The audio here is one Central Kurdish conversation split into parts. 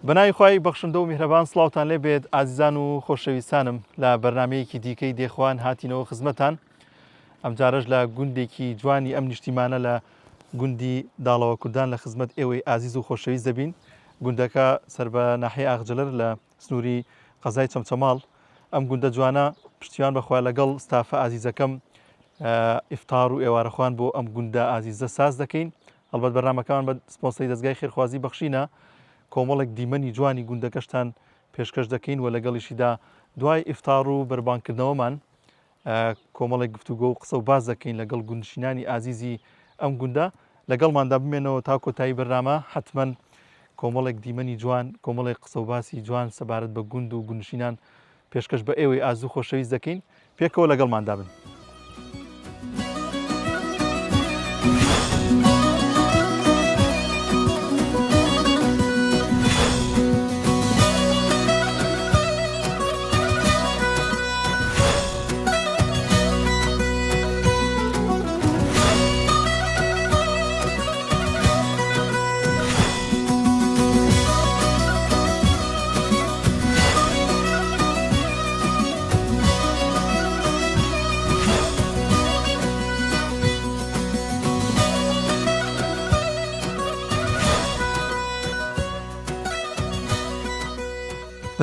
بەناوی خوای بەخشندە و میهرەبان سڵاوتان لێ بێت ئازیزان و خۆشەویستانم لە بەرنمەیەکی دیکەی دێخوان هاتینەوە خزمەتان ئەم جارەش لە گوندێکی جوانی ئەم نیشتیمانە لە گوندی داڵەوە کوردان لە خزمەت ئێوەی ئازیز و خۆشەویست دەبین. گوندەکە سەر بە ناحیە ئاغجلر لە سنووری قەزای چەمچەماڵ. ئەم گوندە جوانە پشتیوان بەخوا لەگەڵ ستافە ئازیزەکەم ئیفتار و ئێوارەخوان بۆ ئەم گوندە ئازیزە ساز دەکەین. هەڵبەت بەرنامەکەمان بە سپۆنسەری دەستگای خێرخوازی بەخشینە. کۆمەڵێک دیمەنی جوانی گوندەکەشتان پێشکەش دەکەین و لەگەڵیشیدا دوای ئیفتار و بەربانکردنەوەمان کۆمەڵێک گفتوگۆ و قسە و باز دەکەین لەگەڵ گوندشینانی ئازیزی ئەم گوندە. لەگەڵماندا بمێنەوە تا کۆتایی بەرنامە حتمەن کۆمەڵێک دیمەنی جوان، کۆمەڵێک قسە و باسی جوان سەبارەت بە گوند و گوندشینان پێشکەش بە ئێوەی ئازوو خۆشەویست دەکەین. پێکەوە لەگەڵماندا بن.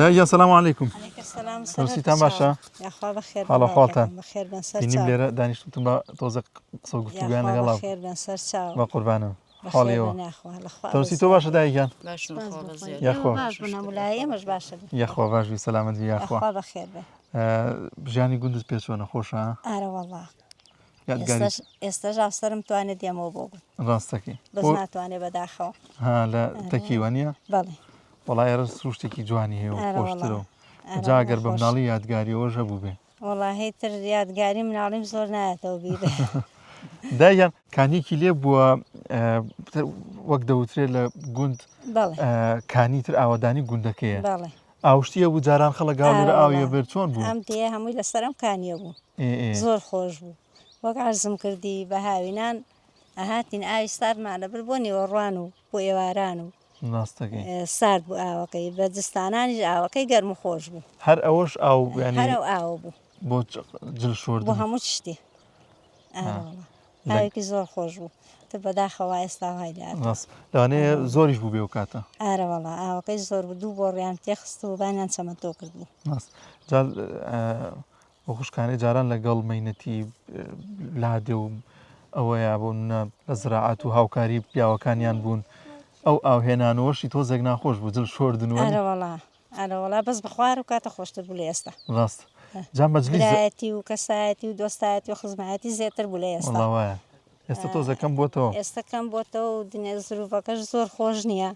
يا السلام عليكم. عليك السلام. سلامتان باشا. يا اخوا بخير. حالا حالتان. بخير بن سر. بینیم لێرە دانیشتوتم بە تۆزە قسە و گفتوگویان لەگەڵا. بخير بن سر چاو. بە قوربانم. حاڵیەوە. تەنووسی تۆ باشە دایکیان؟ یاخوا. باش بوونە مولایەمەش باشە. یاخوا باشبی سەلامەتی یاخوا. یاخوا بەخێر بێ. ژیانی گوندت پێ چۆنە خۆشە؟ ئارە وەڵڵا. یادگاری ئێستاش ئافسەرم توانێت دێمەوە بۆ بوون. ڕاستەکەی. بەس ناتوانێت بەداخەوە. ها لە تەکیوە نییە؟ بەڵێ. وەڵای ئێرە سروشتێکی جوانی هەیە و خۆشترەوە. جاگەر بە مناڵی یادگاریەوەش هەبوو بێ. وەڵاهی تر یادگاری مناڵیم زۆر نایەتەوە بیرە. دایان کانیکی لێ بووە وەک دەوترێت لە گوند کانی تر ئاوادانی گوندەکەیە. بەڵێ. ئاوشتیە بوو جاران خەڵک گاو لێرە ئاویە بێت چۆن بوو؟ ئەم دێ هەمووی لەسەرم کانیە بوو. زۆر خۆش بوو. وەک عەرزم کردی بە هاوینان ئەهاتین ئاوی ساردمانە بر بۆ نێوەڕوان و بۆ ئێواران و سارد بوو ئاوەکەی بە جستانانیش ئاوەکەی گەرم و خۆش بوو. هەر ئەوەش ئاو هەر ئەو ئاوە بوو بۆ جل شۆردن بۆ هەموو شتێ. ئاوێکی زۆر خۆش بوو. تر بەداخەوە ئێستا وای لەوانەیە زۆریش بوو بێ و کاتە. ئارە وەڵا ئاوەکەی زۆر بوو. دوو بۆڕیان تێخست و بانیان چەمەتۆ کردبوو. جار بۆ خوشکانەی جاران لەگەڵ مەینەتی لادێ و ئەوەیە بوون لە زراعەت و هاوکاری پیاوەکانیان بوون. ئەو ئاوهێنانەوەشی تۆزێک ناخۆش بوو جل شۆردنوە. ئارەوەڵا بەس بخوار و کاتە خۆشتر بوو لە ئێستا. ڕاست. جا مەجلیسایەتی و کەسایەتی و دۆستایەتی و خزمایەتی زیاتر بوو لە ئێستا. وڵاوایە ئێستا تۆزەکەم بۆتەوە. ئێستاکەم بۆتەوە و دنیا زروڤەکەش زۆر خۆش نییە.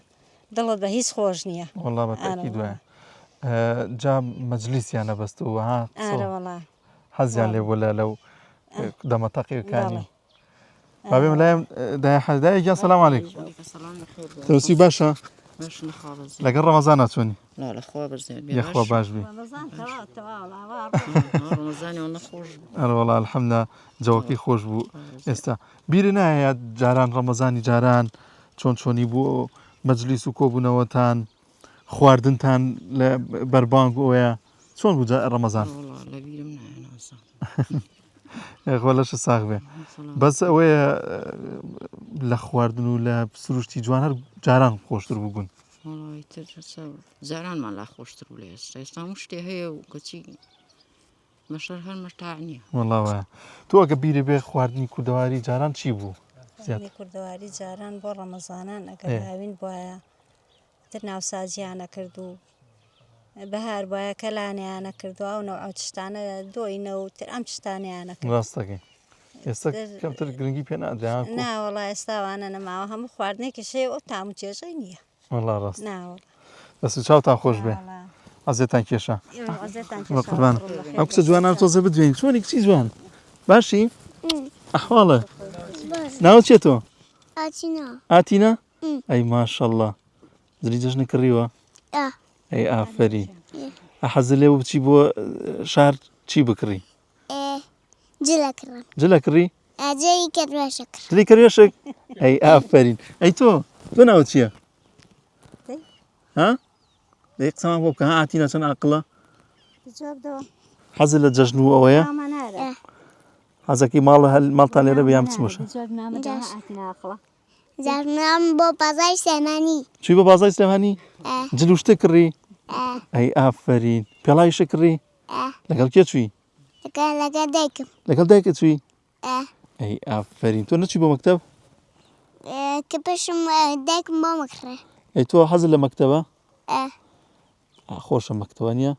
دڵت بە هیچ خۆش نییە. وەڵا بەتەکی دوایە. جا مەجلیسیانە بەستەوە ها حەزیان لێ بوو لەو دەمەتەقیەکانی. بابێ مەلایەم دایەکیان سەلام عەلەیکم. تەنووسی باشە؟ لەگەڵ ڕەمەزانە چۆنی؟ یەخوا باش بی. وەڵا ئەلحەمدە جەوەکەی خۆش بوو. ئێستا بیرە نایە جاران ڕەمەزانی جاران چۆن چۆنی بوو مەجلیس و کۆبوونەوەتان خواردنتان لە بەربانگ ئەوەیە چۆن بوو ڕەمەزان؟ خۆ لەشە ساغ بێ. بەس ئەوەیە لە خواردن و لە سروشتی جوان هەر جاران خۆشتر بوو بوون. جارانمان لا خۆشتر بوو لە ئێستا. ئێستا هەموو شتێ هەیە و کەچی مەشەر هەر مەشتاع نییە. وەڵاوایە. تۆ ئەگە بیرە بێ خواردنی کوردەواری جاران چی بوو؟ کوردەواری جاران بۆ ڕەمەزانان ئەگەر هاوین بواە تر ناوسازیانە کرد و بەهار وایە کەلانیانە کردووە و نەوع تشتانە دۆینە و تر ئەم تشتانیانە کرد. ڕاستەکەی ئێستا کەمتر گرنگی پێ نادرا. ناوەڵا ئێستاوانە نەماوە هەموو خواردنێکی شەیە ئەو تام و چێژەی نییە. وەڵا ڕاست. ناوە دەست چاوتان خۆش بێ. ئازێتان کێشە. قوربان. ئەو کچە جوانان تۆزە بدوێن. چۆنی کچی جوان؟ باشی؟ ئەحواڵە؟ ناوت چێ تۆ؟ ئاتینا؟ ئەی ماشەڵڵا. زری جەژنە کڕیوە؟ ئەی ئافەری. حەزت لێ بچی بۆ شار چی بکڕی؟ جلە کڕی؟ جلی کەروێشک؟ ئەی ئافەرین. ئەی تۆ ناوت چییە؟ ها؟ دقيق سما بوك ها عتينا شن عقله جواب دوا حزل الججنو أويا ما نعرف حزكي مال تاني ربي عم تسموش جواب ما عتنا عقله زرنام بو بازار سماني شو ببازاي سليماني جلوش تكري اه أي آفرين بيلاي شكري اه لقال كيف شوي لقد ديكم لقال دايك شوي اه أي آفرين تو نتشي بمكتب كبش ديكم بو مكره أي تو حزل لمكتبة اه خوش مكتبانيا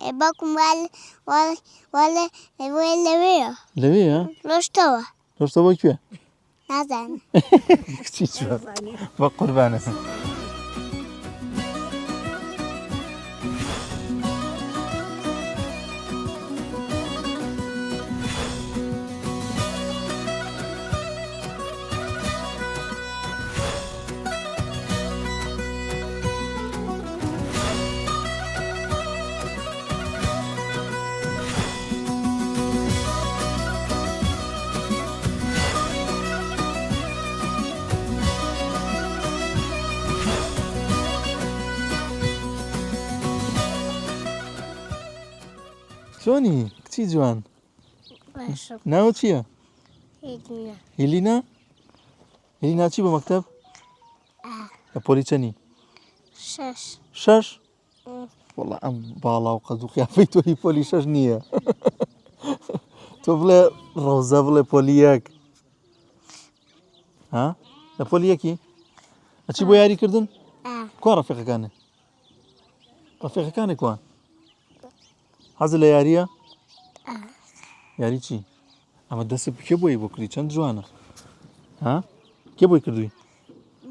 باكم ولا ويا لوي ها لوش توا لوش تبغى كيف نازن كتير شو بقربانه شوني كتير جوان باشا ناو چییە؟ هيدنا هێلینا چی بۆ مەکتەب؟ لە پۆلی چەندی؟ شش شەش؟ وەڵا ئەم باڵا و قەد و قیافەی تۆی پۆلی شەش نییە تۆ بڵێ ڕەوزە بڵێ پۆلی یەک ها؟ لە پۆلی یەکی؟ ئەچی بۆ یاریکردن؟ کوان ڕەفیقەکانت؟ ڕەفیقەکانی کوان؟ حەزت لە یارییە؟ یاری چی؟ ئەمە دەست کێ بۆی بۆ کردی چەند جوانە ها؟ کێ بۆی کردووی؟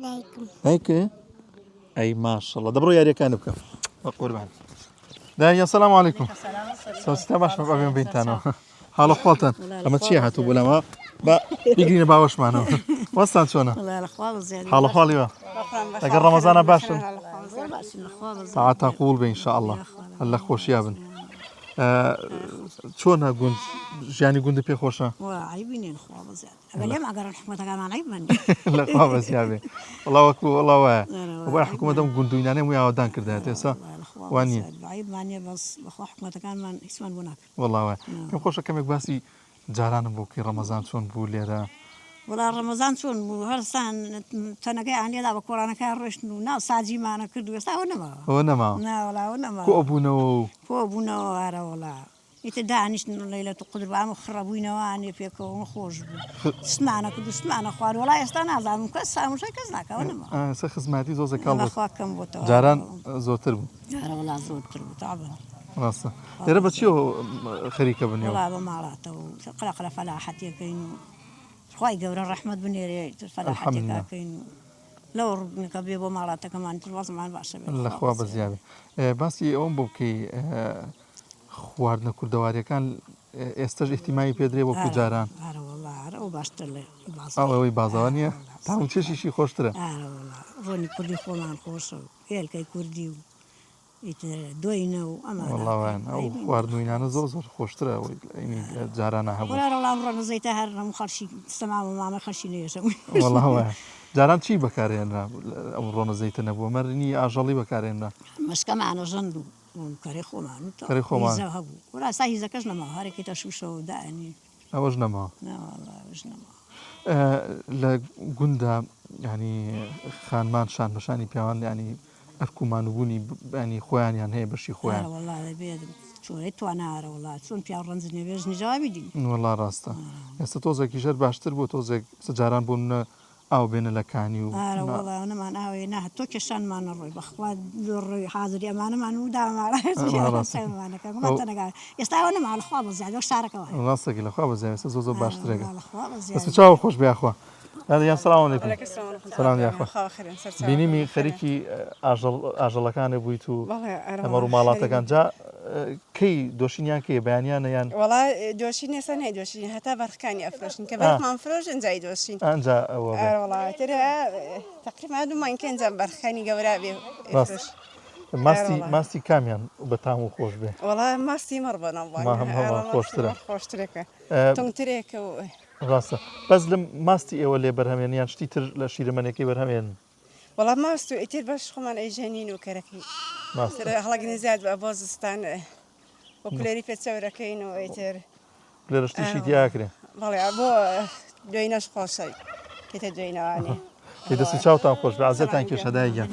ديكم دایکە؟ ئەی ماشەڵڵا دەبڕۆ یاریەکانت بکە بە قوربان دایە سەلام عەلەیکوم سەوستا باشمە بەبێم بینتانەوە حاڵە خۆتان ئەمە چییە هاتوو بۆ لەمە بە بیگرینە باوەشمانەوە وەستان چۆنە؟ حاڵە خۆڵیوە ئەگەر ڕەمەزانە باشن ساعاتان قوڵ بێ ئینشاءڵڵا هەر لە خۆشییا بن چۆنە گوند ژیانی گوندە پێ خۆشە؟ عیبینێن خوا بەزیاد ئەگەر لێم ئەگەڕن حکومەتەکانمان عیبمان لە خوا بەزیا بێ وەڵا وەکو وەڵا وایە بۆی حکومەتەم گوندوینانێ وی ئاوادان کردایەت ئێستا وانە عیبمانە بەس بەخوا حکومەتەکانمان هیچمان بۆ ناکرد وەڵا وایە پێم خۆشە کەمێک باسی جارانم بۆکەی ڕەمەزان چۆن بوو لێرە وەڵا ڕەمەزان چۆن بوو هەرسان تەنەکەیان لێدا بە کۆڕانەکە ڕۆشتن و ناو ساجیمانە کرد و ئێستا ئەوە نەماوە ئەوە نەماوە ناوەڵاوە نەماوە کۆ بوونەوە و کۆ بوونەوە وارە وڵا ئیتر دانیشتن لەیلەت قودر بە ئەمە خڕەبووینەوەوانێ پێکەوە خۆش بوو سمانە کرد و سمانە خوارد وڵا ئێستا نازانم کەس سامشەی کەس ناکەوە نەما سە خزمەتی زۆزە کاڵ خواکەم بۆتەوە جاران زۆرتر بوو جارە وڵا زۆرتر بوو تاابن ڕاستە لێرە بە چیەوە خەریکە بنیەوە وڵا بە ماڵاتەوە قلقلە فەلاحەتەکەین و خی گەورە ڕەحمەت بنێرێ فەلاحەتەکەین لەو ڕوونەکە بێ بۆ ماڵاتەکەمان وەزمان باشە لەخوا بەزیابێ باسی ئەوم بۆ بکەی خواردنە کوردەواریەکان ئێستش احتیمایی پێدرێ وەکو جاران ئەو باشتر لێ ئەوەی بازاوە نییە تاون چێشیشی خۆشترە ڕۆنی کوردی خۆمان خۆشە و هێلکەی کوردی و دوینە و ئەمەڵاوان ئەو خواردنوینانە زۆر زۆر خۆشترە جارانە هەبوو وەڵام ڕەنزەیتە هەر هەموو خەڵکی سەما و مامە خەڵکی نێشە وەڵاوە جاران چی بەکارێنرا ئەم ڕۆنە زەیتە نەبووە مەرنی ئاژەڵی بەکارێنرا مەشکەمانە ژەند و کاری خۆمان کاری خۆمان هەبوو وڵاستا هیزەکەش نەما هەرێکێتە شوشەوە دانی ئەوەش نەما نەما لە گوندا ینی خانمان شان بەشانی پیاوان ینی ئەرکومان بوونی ینی خۆیانیان هەیە بەشی خۆیان چۆی توانارە وڵات چۆن پیا ڕەنج نوێژ نجاوی دین وڵا ڕاستە ئێستا تۆزێکی ژەر باشتر بۆ تۆزێک سەجاران بوون ئاو بێنە لەکانی و نەمان ئاوێ نە تۆ کێشانمانە ڕۆی بەخوا ڕۆی حاضری ئەمانەمان و داماڵەکە ئێستاەوە نەماڵخوا بە زیادۆ شارەکەەوە ڕاستەکی لەخوا بەزیێ زۆ زۆر باشترێکە دەست چاوە خۆش بیاخوا یان سلام علیکم سلام یاخوا بینیمی خەریکی ئاژەڵەکانە بوویت و ئەمە ڕووماڵاتەکان جا کەی دۆشینیان کێ بەیانیانە یان وڵا دۆشین ێستا نای دۆشین هەتا بەرخەکانی ئەفرۆشن کە بەرمان فرۆژ ئەنجای دۆشین ئەنجا ئەوە وڵاترە تقریبا دوومان کەنجام بەرخەکانی گەورا بێ ماستی کامیان بەتام و خۆش بێ وڵا ماستی مەڕ بەناوڵ خۆشترە خۆشترێکە تونگترێکە و ڕاستە بەس لەم ماستی ئێوە لێ بەرهەمێنیان شتی تر لە شیرمەنێکی بەرهەمێن والله ما استو إتير باش خمان أي جنين وكركي ترى هلاقني زاد بابوزستان وكلاري فتسوي ركين وإتير لرشتي شي تياكري والله أبو دويناش خاصي كده دوينا يعني كده سوتشاوتان خوش بعزتان كيش هدايا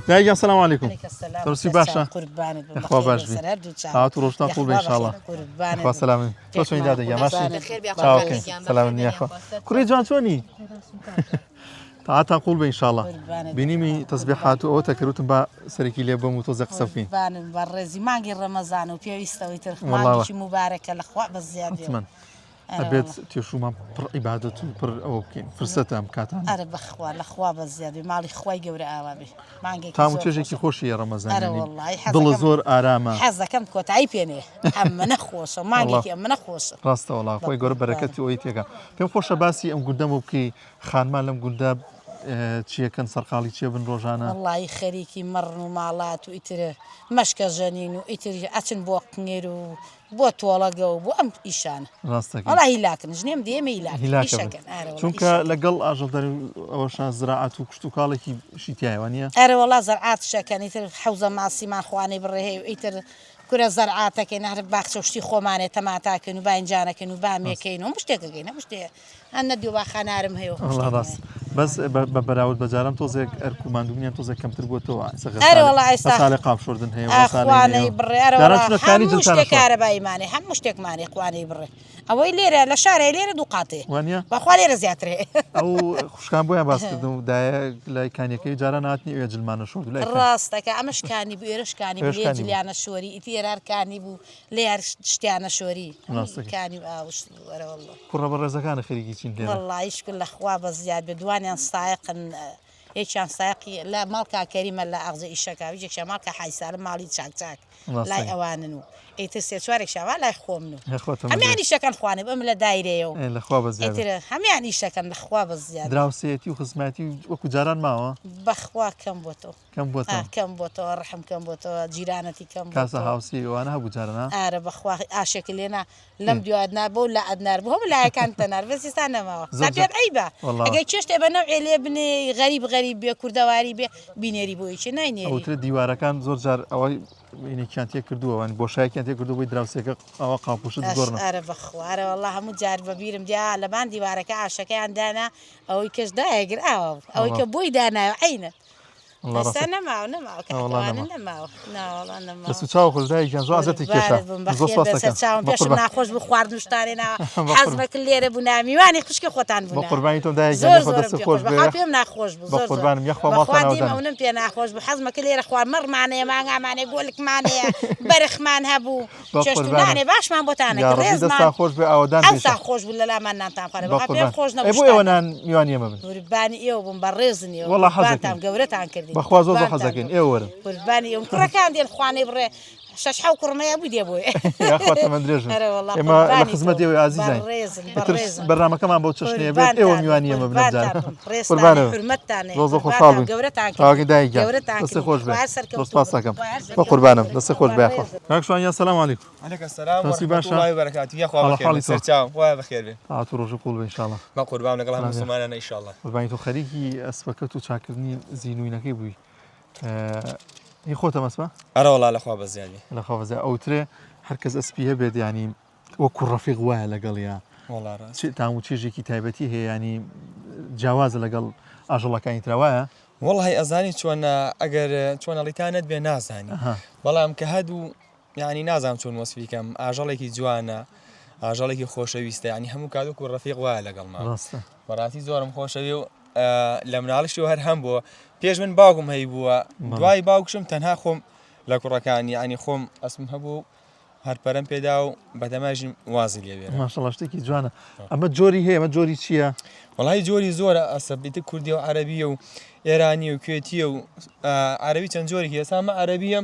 دايجان السلام عليكم. عليك السلام. ترسي باشا. قربانك. اخوا باش بي. هاتوا روشنا قول ان شاء الله. اخوا سلامي. تو شوين دايجا ماشي. بخير اوكي سلام يا اخوا. كوري جان شوني. تعال قول ان شاء الله. بنيمي تصبيحات او تكروتن با سريكي لي بو متوزق صفين. قربان برزي ماغي رمضان وبيستوي ترخ ماغي مبارك الاخوا بزياده. أبيت تشوف ما بر عبادة بر أو كين فرصة أمكاتها. أنا بخوا الأخوة بزيادة مالي خوي جوري أوابي. مانجي. تامو تيجي كي خوشي يا رمضان. أنا والله حظ. ضل زور آرامة. حظ كم كوت عيبيني. أما نخوص مانجي كي أما نخوص. راسته والله خوي جور بركتي ويتيجا. كم خوش باسي أم قدامه بكي خان مالم قدام تشي كان سرقالي تشي بن روجانا. والله يخليكي مر ومالات ويتر مشكا جنين ويتر أتن بوقنيرو بوت ولا جو بو أم إيشان. راستك. والله هلاكن جنيم ديما هلاك. چونك لقل أجل داري أوشان زراعة وكشتوكالك شتيا وانيا. أره والله زراعة شكل يتر حوزة مع سيمان خواني بريه ويتر كره زرعاتك نهر باخش وشتي خومانه تماتا كنو باين جانا كنو بامي كينو مشتاق أنا ديو باخانارم هيو. والله راس بس ببراود بجارم توزيك أركومان دوميان توزيك كم تربوتو أره والله بس على قام شوردن هي أخواني بري أره والله هم مشتاق عربي ماني هم مشتاق ماني أخواني بري أوي ليرة لشارع ليرة دوقاتي وانيا بأخواني رزياتري أو خش كان بويا بس كدو دايا لا كان يكي جاراناتني ويجل معنا شورد لا راستك أمش كاني بيرش كاني بيجي أنا شوري إتيرار كاني بو لير شتيانا شوري كاني أوش أره والله كره برزة كان خريجي تين والله يشكر الأخوة بزياد بدواني سائق هيك سائقي لا مالك كريمة لا أخذ إيشكا بيجي شمالك حيسال مالي تشاك لا أواننو إتسير شوارك شمال لا يخومنو هم يعني شكل خواني بأملا دايرة يوم الأخوة بزياد هم يعني شكل الأخوة بزياد دراوسيتي وخدماتي وكجاران معه بخوا كم بوتو كم بوتو رحم كم بوتو جيرانتي كم بوتو كاسة هاوسي وأنا هبو جارنا أنا بخوا عاشق لنا لم ديو أدنى بو لا أدنى بهم لا كانت نار بس يستنى معه نبيت عيبة أجي تشوشت بنوع اللي ابني غريب كردواري بينيري بويش ناينيري أو ترى ديوارا كان زور جار أو يعني كانت يكردوه وان بوشاي كانت يكردوه بيدراوسيك أو قابوش تدورنا أنا بخوا أنا والله مجرب بيرم جا لبان ديوارا كعاشق عندنا أو يكش دايقر أو يكبوي دانا عينه بس أنا معه كأنا معه لا والله أنا معه بس تشاو خل داي كان زو عزتي كيشا بس تشاو بيش ناخذ بخوارد مشتارينا حزمك اللي ربنا ميواني خش كخوتان بنا بقربانيتهم داي كان ياخذ السخوش بخافيهم ناخذ بقربان يخوا ما كان ودنا ونمتي ناخذ بحزمك اللي رخوا مر معنا معنا يقول لك معنا برخ ما نهبو شفتوناني باش ما بوتانا كريز ما خوش بأودان أنسى خوش ولا لا ما نتام خارج بخافيهم خوشنا أبوي وأنا ميواني ما بن رباني إيه وبنبرزني والله حظك قورتها كردي بخوازو حزكين إيه ورا قرباني يوم كرة كان ديال خواني بري شاش حاو كرنا يا بودي أبوي يا أخواتي ما أدري إما الخدمة يا عزيزي برنامج كمان بوتشني بيت إيه وميوانية ما بنبدأ قرباني حرمتنا روزو خالبي قورتها كاكي دايجا بس خوش بيه بس باسكم بقربانم بس خوش بيه أخو هاك شو يا السلام عليكم عليك السلام ورحمة الله وبركاته يا أخوة بخير سرتاو وبخير بيه عطوا رجو قلبي إن شاء الله ما قربان نقلها مسلماننا إن شاء الله قرباني تو خريجي أسبكتو شاكرني زينوينك يبوي هي خوتها مسمى؟ أرى والله الأخوة بزيادة الأخوة بزيادة أو ترى هركز أسبيه بيد يعني وكل رفيق واه لقال يا والله راس شيء تعمل شيء كتابتي هي يعني جواز لقال أجل كان يترواه والله أزاني شون أجر شون اللي تاند بناس يعني والله أم كهدو يعني نازم شون وصفي كم أجلك جوانا أجلك خوش ويسته يعني هم كادو كل رفيق واه لقال ما راسته وراتي زورم خوش ويو لما نعرفش هر هم بو بيج من باقم هي بو دواي باقشم تنها خم لكرة كان يعني خم اسمها بو هەرپەرەم پێدا و بەدەماژین وازی لێ بێ ماشەڵڵا شتێکی جوانە ئەمە جۆری هەیە ئەمە جۆری چییە؟ وڵی جۆری زۆرە ئەسەبیتە کوردی و عەرەبیە و ئێرانی و کوێتیە و عەرەبی چەند جۆرێکی هەستا ئەمە عەرەبیە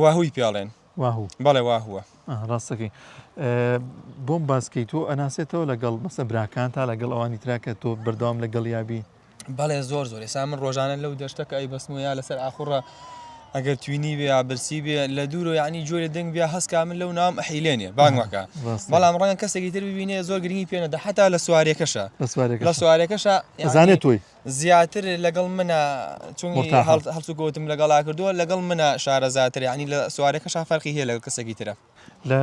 واهووی پێڵێن واهوو بەڵێ واهووە ڕاستەکەی بۆم باسکەی تۆ ئەناسێتەوە لەگەڵ مەسە براکان تا لەگەڵ ئەوانی تراکە تۆ بەردەوام لەگەڵ یابی بەڵێ زۆر زۆر ێستا من ڕۆژانە لەو دەشتەکە ئەی بەسمویا لەسەر ئاخوڕە ئەگەر توینی بێ یا برسی بێ لە دوور و یعنی جۆرە دەنگ بێ هەستکا من لەو نام ئەحیلێنێ بانگوەکە بەڵام ڕەنگە کەسێکی تر ببینێ زۆر گرنگی پێنەدا حتا لە سوارێکەشە لە سوارێکەشە زانێت توی زیاتر لەگەڵ منە چونی هەڵسو گوتم لەگەڵا کردووە لەگەڵ منە شارەزاتر ینی لە سوارێکەشا فەرقی هەیە لەگەڵ کەسێکی ترە لە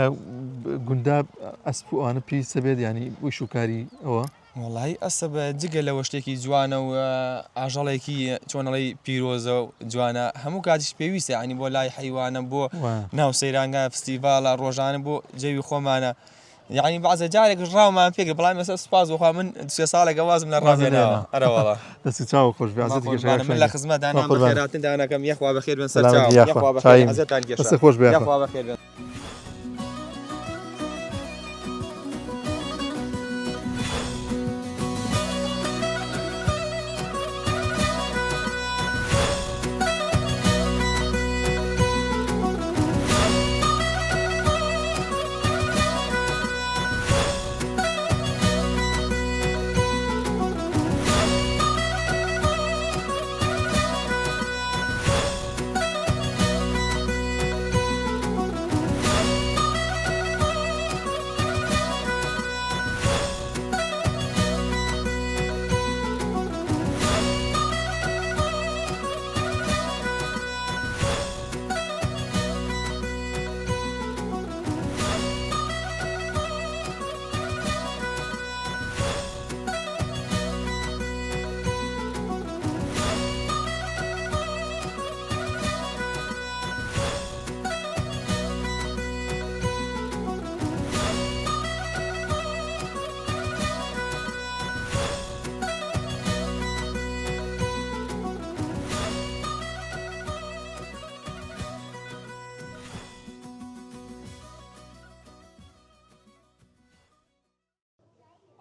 گوندا ئەسپوانە پێویستە بێت ینی وی شوکاری ئەوە وڵی ئەسە بە جگە لەوە شتێکی جوانە و ئاژەڵێکی چۆنەڵی پیرۆزە و جوانە هەموو کاتیش پێویستە ینی بۆ لای حیوانە بۆ ناو سەیرانگا فستیڤالە ڕۆژانە بۆ جەوی خۆمانە یعنی بەعزە جارێک ڕاومان پێگە بەڵام مەسە سوپاس بخوا من سێ ساڵێک وازم لە ڕازێنەوە ئەرەوەڵە دەستی چاو خۆش من لە خزمەتدان خێراتن دانەکەم یەخوا بەخێر بن سەر خۆش بێ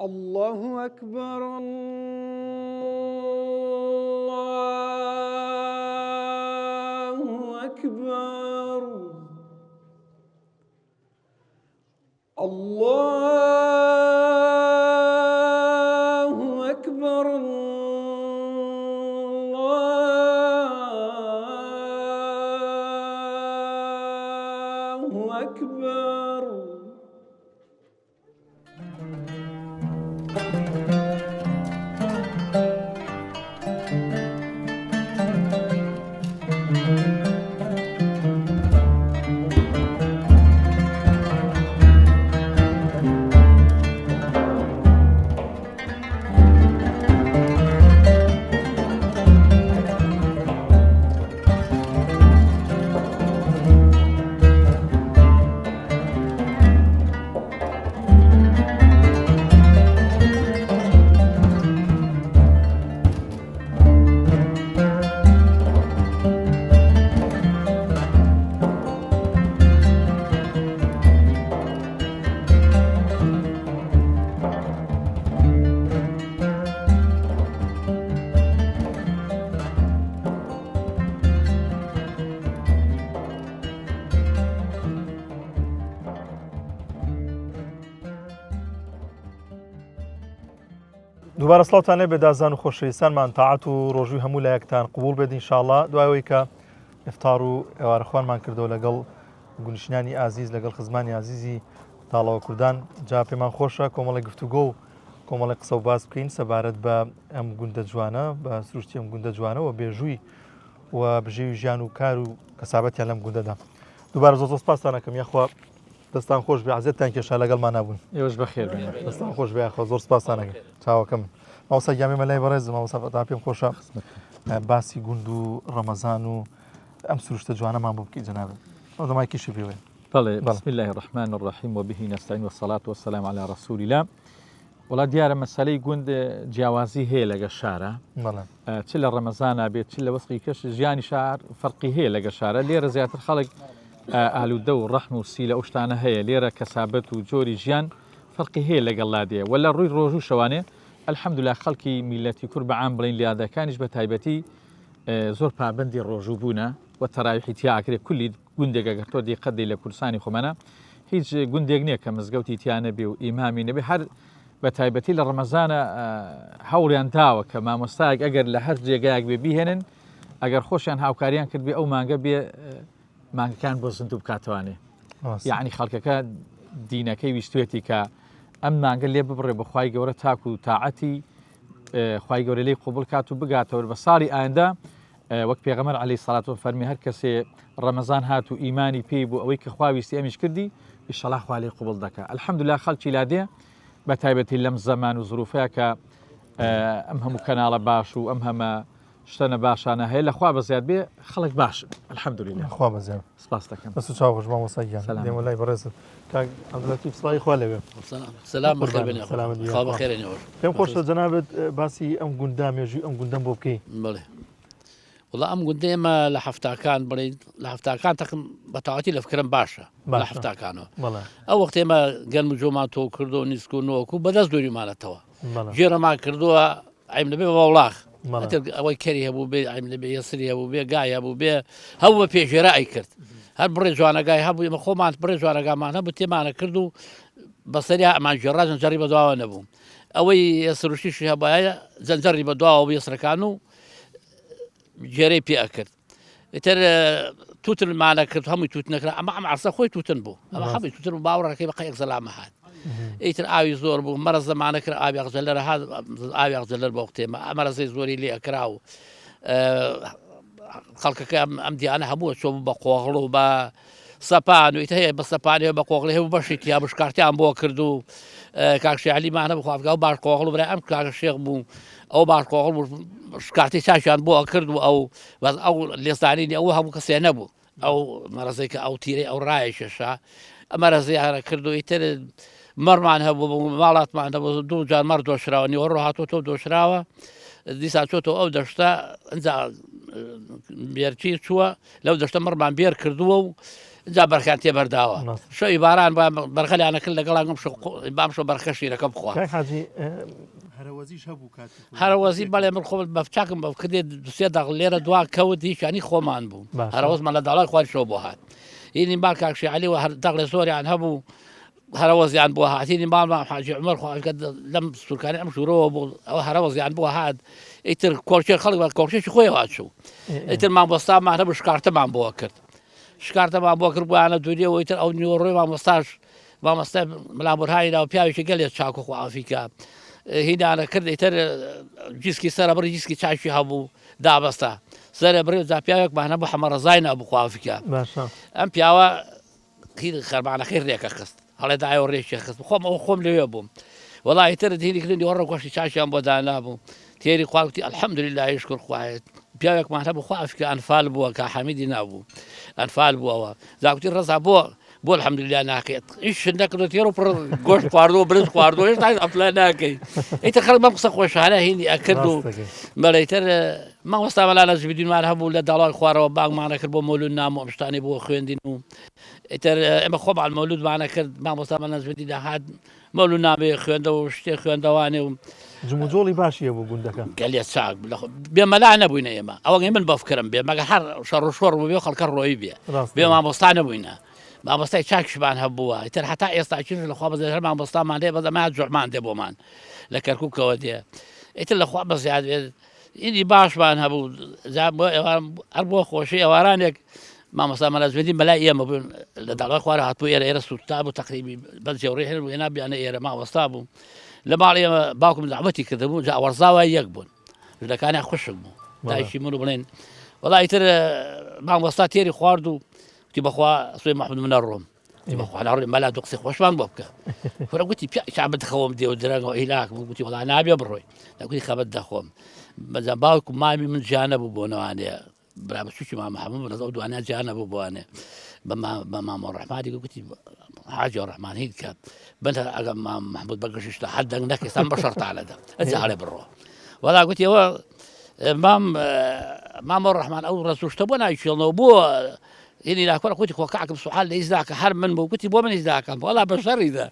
الله أكبر الله أكبر الله أكبر الله أكبر دووبارە سڵاوتان لێ بێ دازان و خۆشەویستانمان تاعەت و ڕۆژووی هەموو لایەکتان قبول بێت ئینشاءڵڵا دوایەوەی کە ئیفتار و ئێوارەخوانمان کردەوە لەگەڵ گونشتنانی ئازیز لەگەڵ خزمانی عزیزی تاڵەوە کوردان جا پێمان خۆشە کۆمەڵی گفتوگۆ و کۆمەڵی قسە و باس بکەین سەبارەت بە ئەم گوندە جوانە بە سروشتی ئەم گوندە جوانەوە بێژووی و بژێوی ژیان و کار و کەسابەتیان لەم گوندەدا دووبارە زۆر سپاسان دەکەم یاخوا دەستان خۆش بێ عزیزتان کێشا لەگەڵمان نابوون ئێوەش بەخێر بێن دەستان خۆش بێ خۆ زۆر سپاسان دەکەم چاوەکەم ماوەسا گیامی مەلای بەڕێزم ماوەسا تا پێم خۆشە باسی گوند و ڕەمەزان و ئەم سروشتە جوانەمان بۆ بکەی جەنابێت ئەو دەمایکیشی پێوێ بەڵێ بسم الله الرحمن الرحیم وبه نستعین والصلاة والسلام على رسول الله وڵا دیارە مەسەلەی گوند جیاوازی هەیە لەگە شارە چ لە ڕەمەزانە بێت چ لە وەسقی کەش ژیانی شار فەرقی هەیە لەگە شارە لێرە زیاتر خەڵک ئالوودە و ڕەحم و سی لە ئەو شتانە هەیە لێرە کەسابەت و جۆری ژیان فەرقی هەیە لەگەڵ لادێ وە لە ڕووی ڕۆژ و شەوانێ الحەمدوللا خەڵکی میلەتی کورد بەعام بڵین لادەکانیش بە تایبەتی زۆر پابندی ڕۆژوو بوونە و تەراویحی تیاکرێت کولی گوندێک ئەگەر تۆ دیقەت لە کوردستانی خۆمانە هیچ گوندێک نییە کە مزگەوتی تیانە بێ و ئیمامی نەبێ هەر بە تایبەتی لە ڕەمەزانە هەوریان داوە کە مامۆستایەک ئەگەر لە هەر جێگایەک بێ بیهێنن ئەگەر خۆشیان هاوکاریان کرد بێ ئەو مانگە بێ مانگەکان بۆ زیندوو بکاتوانێ یعنی خەڵکەکە دینەکەی ویستوێتی کە ئەم مانگە لێ ببڕێ بەخوای گەورە تاکو و تاعەتی خوای گەورە لێی قوبڵ کات و بگاتەوە بە ساڵی ئایندا وەک پێغەمبەر عەلەیهی سەڵات و فەرمی هەر کەسێ ڕەمەزان هات و ئیمانی پێی بوو ئەوەی کە خوا ویستی ئەمیش کردی ئینشەڵڵا خوا لێی قوبڵ دەکات الحەمدوللا خەڵکی لادێ بە تایبەتی لەم زەمان و زروفەیە کە ئەم هەموو کەناڵە باش و ئەم هەمە شتەنە باشانە هەیە لەخوا بەزیاد بێ خەڵک باشن الحەمدوللا خوا بەزیاد سپاس دەکەم بەس چاو خۆش مامۆستاگیان دێمە لای بەڕێزت کاک عەبدولەتیف سڵای خوا لەوێ سلام بەخێر بێنێ خوا بەخێرێنەوە پێم خۆشە جەنابەت باسی ئەم گوندا مێژووی ئەم گوندەم بۆ بکەی بڵێ وڵا ئەم گوندێمە لە هەفتاکان بڵین لە هەفتاکان تەقم بەتەواتی لە فکرم باشە لە هەفتاکانەوە ئەو وەختێمە گەرم و جۆمان تۆ کردو و نیسکوونەوەکو بەدەست دووریمانەتەوە ژێرەمان کردووە ئایم لەبێ بە وڵاغ ئەوەی کەری هەبوو بێ ئایم لەبێ یەسری هەبوو بێ گای هەبوو بێ هەوو بە پێشێرە ئەی کرد هەر بڕێ جوانەگای هەبوو ئێمە خۆمان بڕێ جوانەگامان هەبوو تێمانە کرد و بەسەری ئەمان ژێڕا زەنجەری بە دواوە نەبوو ئەوەی ئێسروشیشی هەبایە زەنجەری بە دواوە بە یەسرەکان و جێرەی پێ ئەکرد ئیتر تووتنمانە کرد هەمووی تووت نەکرا ئەمە ئەم عەرسە خۆی تووتن بوو ئەمە هەمووی تووتن و باوەڕەکەی بە قەیەک زەلامە هات ئیتر ئاوی زۆر بوو مەرە زەمانە کرد ئاوی ئەغزەلەرە هات ئاوی ئەغزەلەر بۆ وەختێمە ئەمەرەزەی زۆری لێ ئەکرا و خەڵکەکە ئەم دیانە هەمووە چۆ بە قۆغڵ و بە سەپان و ئیتر هەیە بە سەپانێ بە قۆغڵی هەبوو بەشی تیا بشکارتیان بۆ کرد و کاکشی عەلیمانە بخوافگا و باش قۆغڵ و برای ئەم کاکە شێخ بوو ئەو باش قۆغڵ بوو شکارتی چاشیان بۆ کرد و ئەو لێستانینی ئەوە هەموو کەسێ نەبوو ئەو مەرەزەی کە ئەو تیرەی ئەو ڕایە شێشا ئەمە رەزیانە کرد و ئیتر مەڕمان هەبوو ماڵاتمان هەبوو دوو جار مەڕ دۆشراوە نیوەڕۆ هاتۆ دۆشراوە دیسان چۆتەوە ئەو دەشتە ئەنجا بێرچی چووە لەو دەشتە مەڕمان بێر کردووە و جا بەرخان تێبەرداوە شەوی باران بەرخەلیانە کرد لەگەڵان بام شۆ بەرخە شیرەکە بخوا هەرەوەزی بەڵێ من خۆ بەفچاکم بە کردێت دوسێ داغ لێرە دوا کەوت هیچانی خۆمان بوو هەرەوەزمان لە داڵای خوای شۆ بۆ هات هینی مال کاکشی عەلیوە هەر داغ لە زۆریان هەبوو هەرەوەزیان بۆ هات هینی ماڵمان حاجی عومەر خواکە لەم سوورکانی ئەم شوورەوە بوو ئەوە هەرەوەزیان بۆ هات ئیتر کۆرچێ خەڵک بە کۆرچێکی خۆیەوە چوو ئیتر مامۆستامان هەبوو شکارتەمان بۆ کرد شکارتەمان بۆ کرد بۆیانە دووریەوە ئیتر ئەو نیوەڕۆی مامۆستای مەلابورهانیدا و پیاوێکی گەلێت چاک و خوافیکە هینانە کرد ئیتر جیسکی سەرە بڕی جیسکی چاشی هەبوو دابەستە سەرە بڕێ جا پیاوێکمان هەبوو حەمەڕەزای نەبوو خوافیکە ئەم پیاوە خەرمانەکەی ڕێکە خست هەڵێ دایەوە ڕێکی خست خۆم لەوێ بووم وەڵا ئیتر هینی کردنی وەڕە گۆشتی چاشیان بۆ دانابوو تێری خواوتی الحەمدولله یشکر خوایەت پیاوێکمان هەبوو خوافکە ئەنفال بووە کە حەمیدی نابوو ئەنفال بووەوە زاکوتی ڕەزا بۆ الحەمدولله ناکەیت هیچ نەکردو تێر و پڕ گۆشت خواردەوە برنج خواردەوە هێشتا ئەفلا ناکەی ئیتر خەڵک بەم قسە خۆشانە هینی ئەکرد و بەڵێ ئیتر مامۆستا مەلا نەجمیدینمان هەبوو لە داڵای خوارەوە بانگمانە کرد بۆ مەولود نام و ئەم شتانەی بۆ خوێندین و ئیتر ئێمە خۆمان مەولودمانە کرد مامۆستا مەلا نەجمیدین داهات مەولود نامێ خوێندەوە و شتێ خوێندەوانێ و جموجۆڵی باشیە بۆ گوندەکە گەلێ چاک بێمەلا نەبووینە ئێمە ئەوەی من بەفکرم بێ مەگە هەر شەڕ و شۆڕ بێ خەڵکە ڕۆیی بێ بێ مامۆستا نەبووینە مامۆستای چاکشمان هەبووە ئیتر هەتا ئێستاچین لەخوا بەزێ هەر مامۆستامان دێ بەدەما جوحمان دێ بۆمان لە کەرکووکەوە دێ ئیتر لەخوا بەزیاد بێت ئینی باشمان هەبوو هەر بۆ خۆشی ئەوارانێک مامۆستا مەلازمێتی بەلای ئێمە بوون لە داڵای خوارە هاتبوو ئێرە سوتا بوو تەقریبی بەس جێوڕێ هێن هێنا بیانە ئێرە مامۆستا بوو لە ماڵ ئێمە باوکم داوەتی کردبوو جا وەرزاوای یەک بوون ژلەکانی خوشک بوو دایشی من و بڵێن وەڵا ئیتر مامۆستا تێری خوارد و وتی بەخوا سوێ محمود منە ڕۆم بەخوا ناڕێ مەلا دوو قسەی خۆشمان بۆ بکە فۆرە گوتی شعبت دەخەوم دێ و درەنگەوە ئیلاک بوو گوتی وەڵا نابێ بڕۆی دەگوتی خەبەت دەخۆم بەجا باوکم مامی من جیانە بوو بۆ نەوانەیە برا بەچووکی مام محەممەد ڕەزا و دوانیان جیانە بوو بوانێ بە مام ڕەحمانی گوتی حاجی ڕەحمان هیچ کات بنتە ئەگەر مام محمود بەگەشتە حەد دەنگ نەکەستان بە شەرتالەدا ئەجا هەڵێ بڕۆ وەڵا گوتی ئەوە مام ڕەحمان ئەو ڕەسوشتە بۆ نایشێڵنەوە بۆ إني لا أكون قلت وقعك بسؤال ليش ذاك حرب من قلت بو من ذاك والله بشر إذا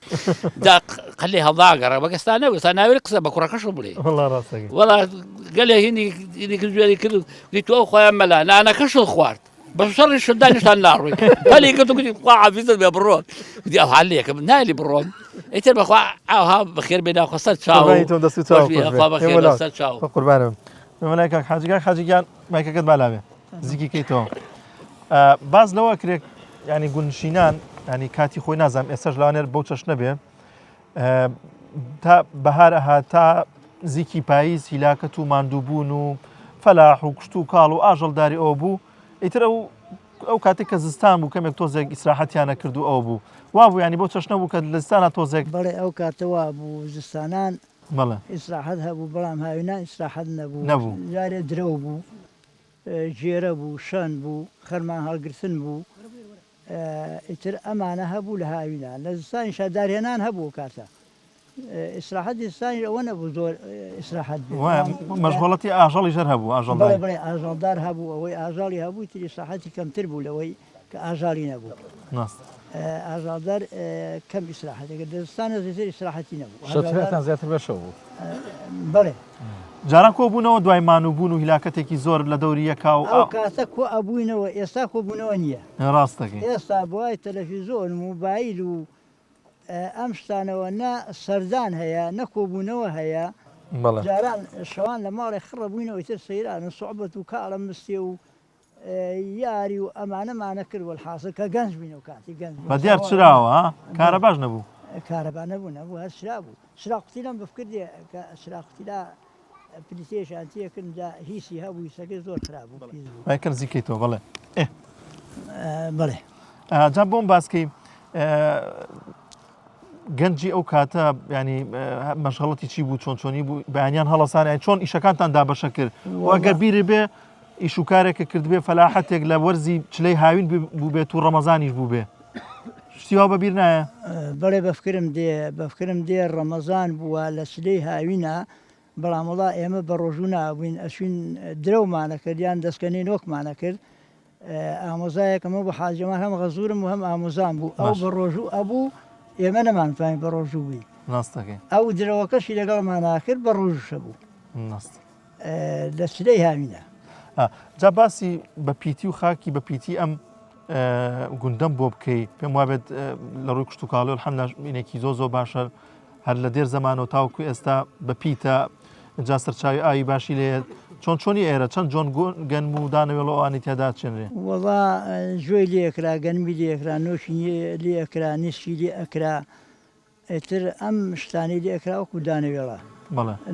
ذاك خليها ضاقرة بقى استناوي رقصة بكرة كشرب لي والله راسك والله قال لي هني كذا قلت أخويا ملا أنا كشل خوارت بس شر الشدان يشتغل النار قال لي قلت قاعة في ذا بالروم قلت عليك نايلي بالروم إنت بخوا ها بخير بينا خسرت شاو بخير خسرت شاو قربانم ملائكة حاجة ما يكاد بالعبه زيكي كيتو باز لەوە کرێک ینی گونشینان ینی کاتی خۆی نازانم ئێستاش لەوانێر بەو چەش نەبێ تا بەهارەها تا زیکی پاییز هیلاکەت و ماندووبوون و فەلاح و کشت و کاڵ و ئاژەڵداری ئەوە بوو ئیتر ئەو کاتێک کە زستان بوو کەمێک تۆزێک ئیسراحەتیانە کردو ئەو بوو وا بوو ینی بۆ چەش نەبوو کە لە زستانە تۆزێک بەڵێ ئەو کاتەوە بوو زستانان بەڵێ ئیسراحەت هەبوو بەڵام هاوینان ئیسراحەت نەبوو جارێ درەو بوو جێرە بوو شەن بوو خەرمان هەڵگرتن بوو ئیتر ئەمانە هەبوو لە هاوینان لە زستانی شادارهێنان هەبوو کاتە ئیسراحەت زستانی ئەوە نەبوو زۆر ئیسراحەت مەشغوڵەتی ئاژەڵی ژەر هەبوو ئاژەڵ ئاژەڵدار هەبوو ئەوەی ئاژاڵی هەبوو تر ئیسراحەتی کەمتر بوو لەوەی کە ئاژاڵی نەبوو ئاژاڵدار کەم ئیسراحەتێکە لە زستانە زیاتر ئیسراحەتی نەبوو زیاتر بەشەو بوو بەڵێ جاران کۆبوونەوە دوای مانووبوون و هیلاکەتێکی زۆر لە دەوری یەکا و ئەو کاتە کۆ ئەبووینەوە ئێستا کۆبوونەوە نییە ڕاستەکەی ئێستا بۆای تەلەڤیزۆن موبایل و ئەم شتانەوە نە سەردان هەیە نەکۆبوونەوە هەیە جاران شەوان لە ماڵی خڕە بووینەوەی تر سەیرانە سوعبەت و کاڵە مستێ و یاری و ئەمانەمانە کردوە حاصل کە گەنج بووینە و کاتی گەنج بە دیار چراوە کارە باش نەبوو کارەبا نەبوو هەر شرا بوو شراقوتی لەم بفکردێ کە شراقوتیلا پلیتێشانتیەکرددا هیچی هەبووی سەکەی زۆر خراپبوو کەن زیکەیتەوە بڵێ بڵێ جا بۆم باسکەی گەنجی ئەو کاتە ینی مەشغەڵەتی چی بوو چۆن چۆنی بوو بەیانیان هەڵەسانی چۆن ئیشەکانتان دابەشە کرد ئەگەر بیری بێ ئیش و کارێکە کردبێ فەلاحەتێک لە وەرزی چلەی هاوین بوو بێت و ڕەمەزانیش بوو بێ شتیوا بەبیر نایە بەڵێ بەفکرم دێ ڕەمەزان بووە لە چلەی هاوینە بەڵام وڵا ئێمە بە ڕۆژوو نابووین ئەچوین درەومانە کردیان دەستکەنەی نۆکمانە کرد ئامۆزایەکەمە بە حاجەمان هەم غەزوورم و هەم ئامۆزان بوو ئەو بە ڕۆژوو ئەبوو ئێمە نەمانفاین بە ڕۆژوو بووی ئەو درەوەکەشی لەگەڵمانە کرد بە ڕۆژوشە بوو لە چلەی هاوینە جا باسی بە پیتی و خاکی بە پیتی ئەم گوندەم بۆ بکەی پێم وابێت لە ڕووی کشت و کاڵۆ الحەمدینێکی زۆر باشە هەر لە دێر زەمانەوە تاوکو ئێستا بە پیتە جا سەرچاوی ئاوی باشی لێت چۆنی ئێرە چەند جۆن گەنم و دانەوێڵە ئەوانی تێدا چێنرێ وەڵا گوێی لێکرا گەنمی لێکرا نۆشی لێکرا نیشتی لێ ئەکرا ئێتر ئەم شتانی لێکرا وەکو دانەوێڵە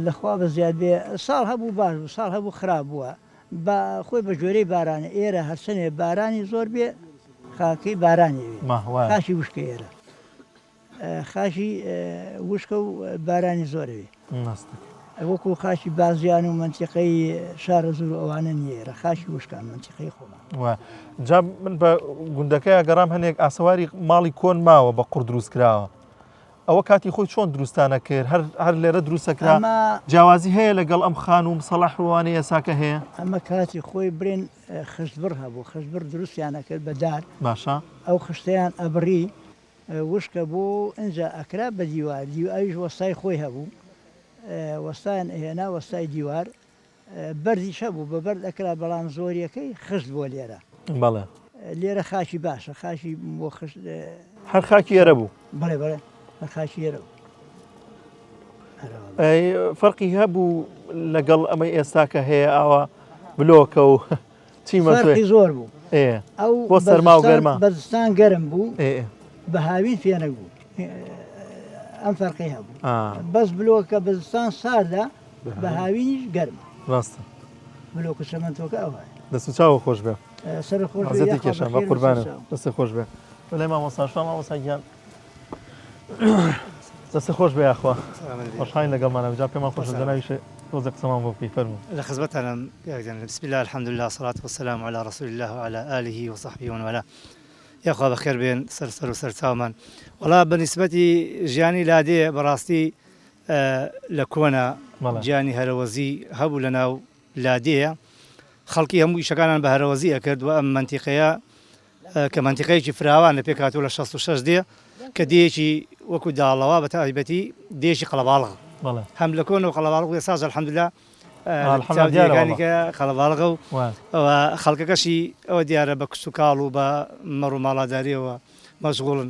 لەخوا بە زیاد بێ ساڵ هەبوو باش بوو ساڵ هەبوو خراپ بووە بە خۆی بە جۆرەی بارانە ئێرە هەرسنێ بارانی زۆر بێ خاکەی بارانی خاشی وشکە ئێرە خاشی وشکە و بارانی زۆرەوێ وەکو خاشی بازیان و منتیقەی شارە زور ئەوانە نیێرە خاشی وشکان منتیقەی خۆمان جا من بە گوندەکەی گەڕام هەنێک ئاسەواری ماڵی کۆن ماوە بە قوڕ دروست کراوە ئەوە کاتی خۆی چۆن دروستانە کرد هەر لێرە دروستەکرا جیاوازی هەیە لەگەڵ ئەم خان و سەڵاحوانەیە ساکە هەیە ئەمە کاتی خۆی برێن خشتبر هەبوو خشتبر دروستیانە کرد بەدار باشە ئەو خشتیان ئەبڕی وشکە بۆ ئەنجا ئەکرا بە دیوار ئەویش وەستای خۆی هەبوو وەستایان هێنا وەستای دیوار بەردی شەبوو بە بەرد ئەکرا بەڵام زۆریەکەی خشت بۆ لێرە بەڵێ لێرە خاشی باشە خاشی بۆ خشت هەر خاکی ئێرە بوو بڵێ بڵێ خاشی ئێرە فەرقی هەبوو لەگەڵ ئەمەی ئێستاکە هەیە ئەوە بلۆکە و چیمەی زۆر بوو ئەو بۆ سەرما و گەرما بەزستان گەرم بوو بە هاوین فێنە بوو ئەم فەرقی هەبوو بەس بلۆکە بەزستان ساردا بە هاوینیش گەرم ڕاستە بلۆکە شەمەندۆکە ئەوە دەست و چاوە خۆش بێ سەر خۆشی کێشان بە قوربانە دەستە خۆش بێ بەڵێ مامۆساگیان دەستە خۆش بێ یاخوا خۆشحاڵین لەگەڵمانە بجا پێمان خۆش دەناویش تۆزە قسەمان بۆ بکەی فەرموو لە خزمەتانم بسم الله الحمد لله والصلاة والسلام على رسول الله وعلى آله وصحبه ومن والاه یاخوا بەخێر بێن سەر و سەرچاومان وەڵا بەنسبەتی ژیانی لادێ بەڕاستی لە کۆنا گیانی هەرەوەزی هەبوو لە ناو لادێیە خەڵکی هەموو ئیشەکانان بە هەرەوەزی ئەکرد و ئەم منتیقەیە کە منتیقەیەکی فراوان لە پێکاتوو لە 66 دێ کە دێکی وەکو داڵەوە بە تایبەتی دێشی قەڵەباڵغ هەم لە کۆنەوە قەڵەباڵغ و ئێساش الحەمدوللا دیەکانی کە قەڵەباڵغە و خەڵکەکەشی ئەوە دیارە بە کچ و کاڵ و بە مەڕ و ماڵاداریەوە مەشغوڵن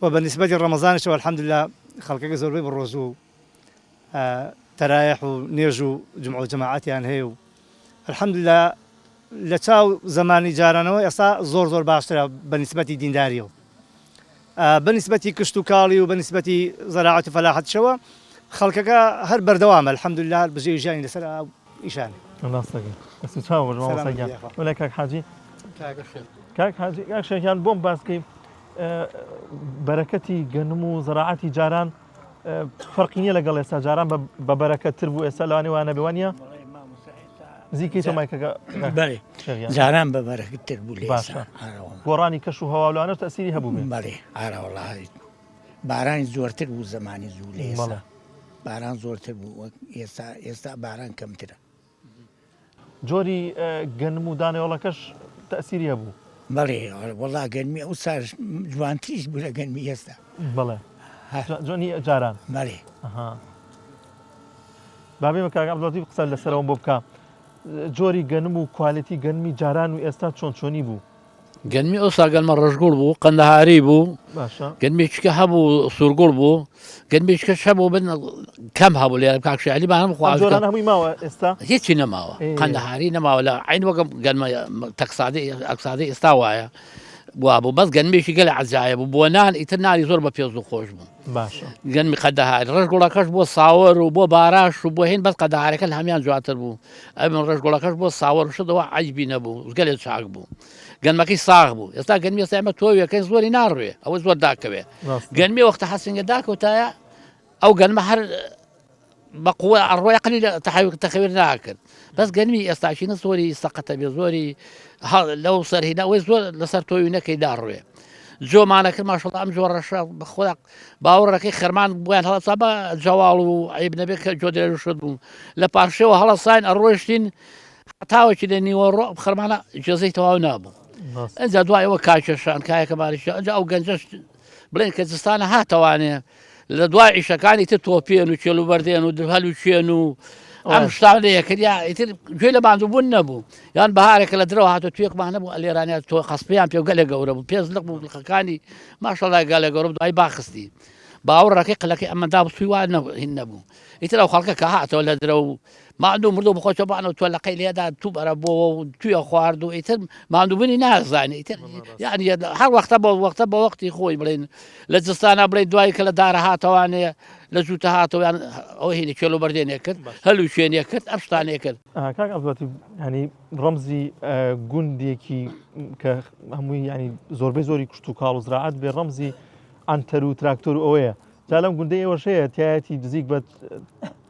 و بە نسبەتی ڕەمەزانشەوە الحەمدوللا خەڵکەکە زۆربەی بە ڕۆژوو و تەرایح و نێژ و جمع و جەماعەتیان هەیە و الحەمدوللا لە چاو زمانی جارانەوە ئێستا زۆر باشترە بە نسبەتی دینداریەوە بە نسبەتی کشت و کاڵی و بە نسبەتی زەراعەت و فەلاحەتشەوە خەڵکەکە هەر بەردەوامە الحەمدوللا بژێ ژیانی لەسەر ئیشانێ ولا کاک حاجی کاک شێکیان بۆم باسکەی بەرەکەتی گەنم و زەراعەتی جاران فەرقی نییە لەگەڵ ئێستا جاران بە بەرەکەتتر بوو ئێستا لەوانێ وانە بێوانە زیکەی تۆمایکەکە جاران بە بەرەکەتتر بوو لێ گۆڕانی کەش و هەواڵانە تەسیری هەبوو بەڵێ ئاراوەڵی بارانی زۆرتر بوو زمانی زوو لێ ئێستا باران زۆرتر بوو ئێستا باران کەمترە جۆری گەنم و دانەوەڵەکەش تەسیری هەبوو بەڵێ وەڵا گەنمی ئەو سار جوانتریش بوو لە گەنمی ئێستا بەڵێ جۆنی جاران بەڵێ بابێ کاک عەبدوڵەتیف قسە لەسەرەوە بۆ بکە جۆری گەنم و کوالیتی گەنمی جاران و ئێستا چۆنی بوو گەنمی ئەوسا گەنمە ڕەشگوڵ بوو قەندەهاری بوو گەنمێکیکە هەبوو سوورگوڵ بوو گەنمێکیکەش هەبوو بن کەم هەبوو لێرە کاکشعلیمان جۆران هەمووی ماوە ئێستا هیچی نەماوە قەندەهاری نەماوە لە عین وەکەم گەنمە ئەکسادەی ئێستا وایە وا بوو بەس گەنمێکی گەلە عەجایە بوو بۆ نان ئیتر نانی زۆر بە پێز و خۆش بوو گەنمی قەندەهاری ڕەشگوڵەکەش بۆ ساوەر و بۆ باراش و بۆ هێن بەس قەندەهاریەکە لە هەمیان جواتر بوو ئەمن ڕەشگوڵەکەش بۆ ساوەر شدەوە عەیبی نەبوو گەلێ چاک بوو گەنمەکەی ساغ بوو ئێستا گەنمی ئێستا ئەمە تۆویەکەی زۆری ناڕوێ ئەوە زۆر داکەوێ گەنمی وەختە حەسینگە داکەوتایە ئەو گەنمە هەر بەقوە ئەڕۆی قەلی تەخەویر ناکرد بەس گەنمی ئێستاشینە زۆری سەقەتە بێ زۆری لەو سەرهێناوەی زۆر لەسەر تۆوینەکەی داڕوێ جۆمانەکرد ماشەڵڵا ئەم جۆڕەشە بەخۆدا باوەڕەکەی خەرمان بۆیان هەڵەسا بە جەواڵ و عیب نەبێت کە جۆ درێژ بوو لە پاشەوە هەڵەساین ئەڕۆیشتین تاوەکی لە نیوەڕۆ خەرمانە جێزەی تەواو نابوو ئەنجا دوایەوە کاکێشان کایەکەمانیشە ئەنجا ئەو گەنجەش بڵێن کە جستانە هاتەوانێ لە دوای ئیشەکانی تر تۆپێن و کێل و بەردێن و هەلوچێن و ئەم شتان لەیەکردیا ئیتر گوێ لە باندووبوون نەبوو یان بەهارێکە لە درەوە هاتو توێکمان نەبوو ئەلێرانیا تۆ قەسپیان پێ گەلێ گەورە بوو پێز لەق بوو لقەکانی ماشەڵڵا گەلێ گەورە بوو دوای باخستی باوەڕەکەی قلەکەی ئەمەدا سوی وان هین نەبوو ئیتر ئەو خەڵکە کە هاتەوە لە درە و ماندوو مردو بخۆشە بانەوە تۆ لەقەی لێدا تو بەرە بۆەوە و توێ خوارد و ئیتر ماندووبوونی نازانێت ئیتر یعنی هەر وەختە بە وەختی خۆی بڵێن لە جستانە بڵێ دوای کە لە دارە هاتەوانەیە لە جووتە هاتەوەیان ئەو هینی کێڵ و بەردێنێ کرد هەلو شوێنێ کرد ئەم شتانێ کرد کاک عەبدوڵەتیف ینی ڕەمزی گوندێکی کە هەمووی ینی زۆربەی زۆری کوشت و کاڵ و زراعەت بێ ڕەمزی ئەنتەر و تراکتۆر و ئەوەیە جا لەم گوندەی ئێوەش هەیە تایەتی نزیک بە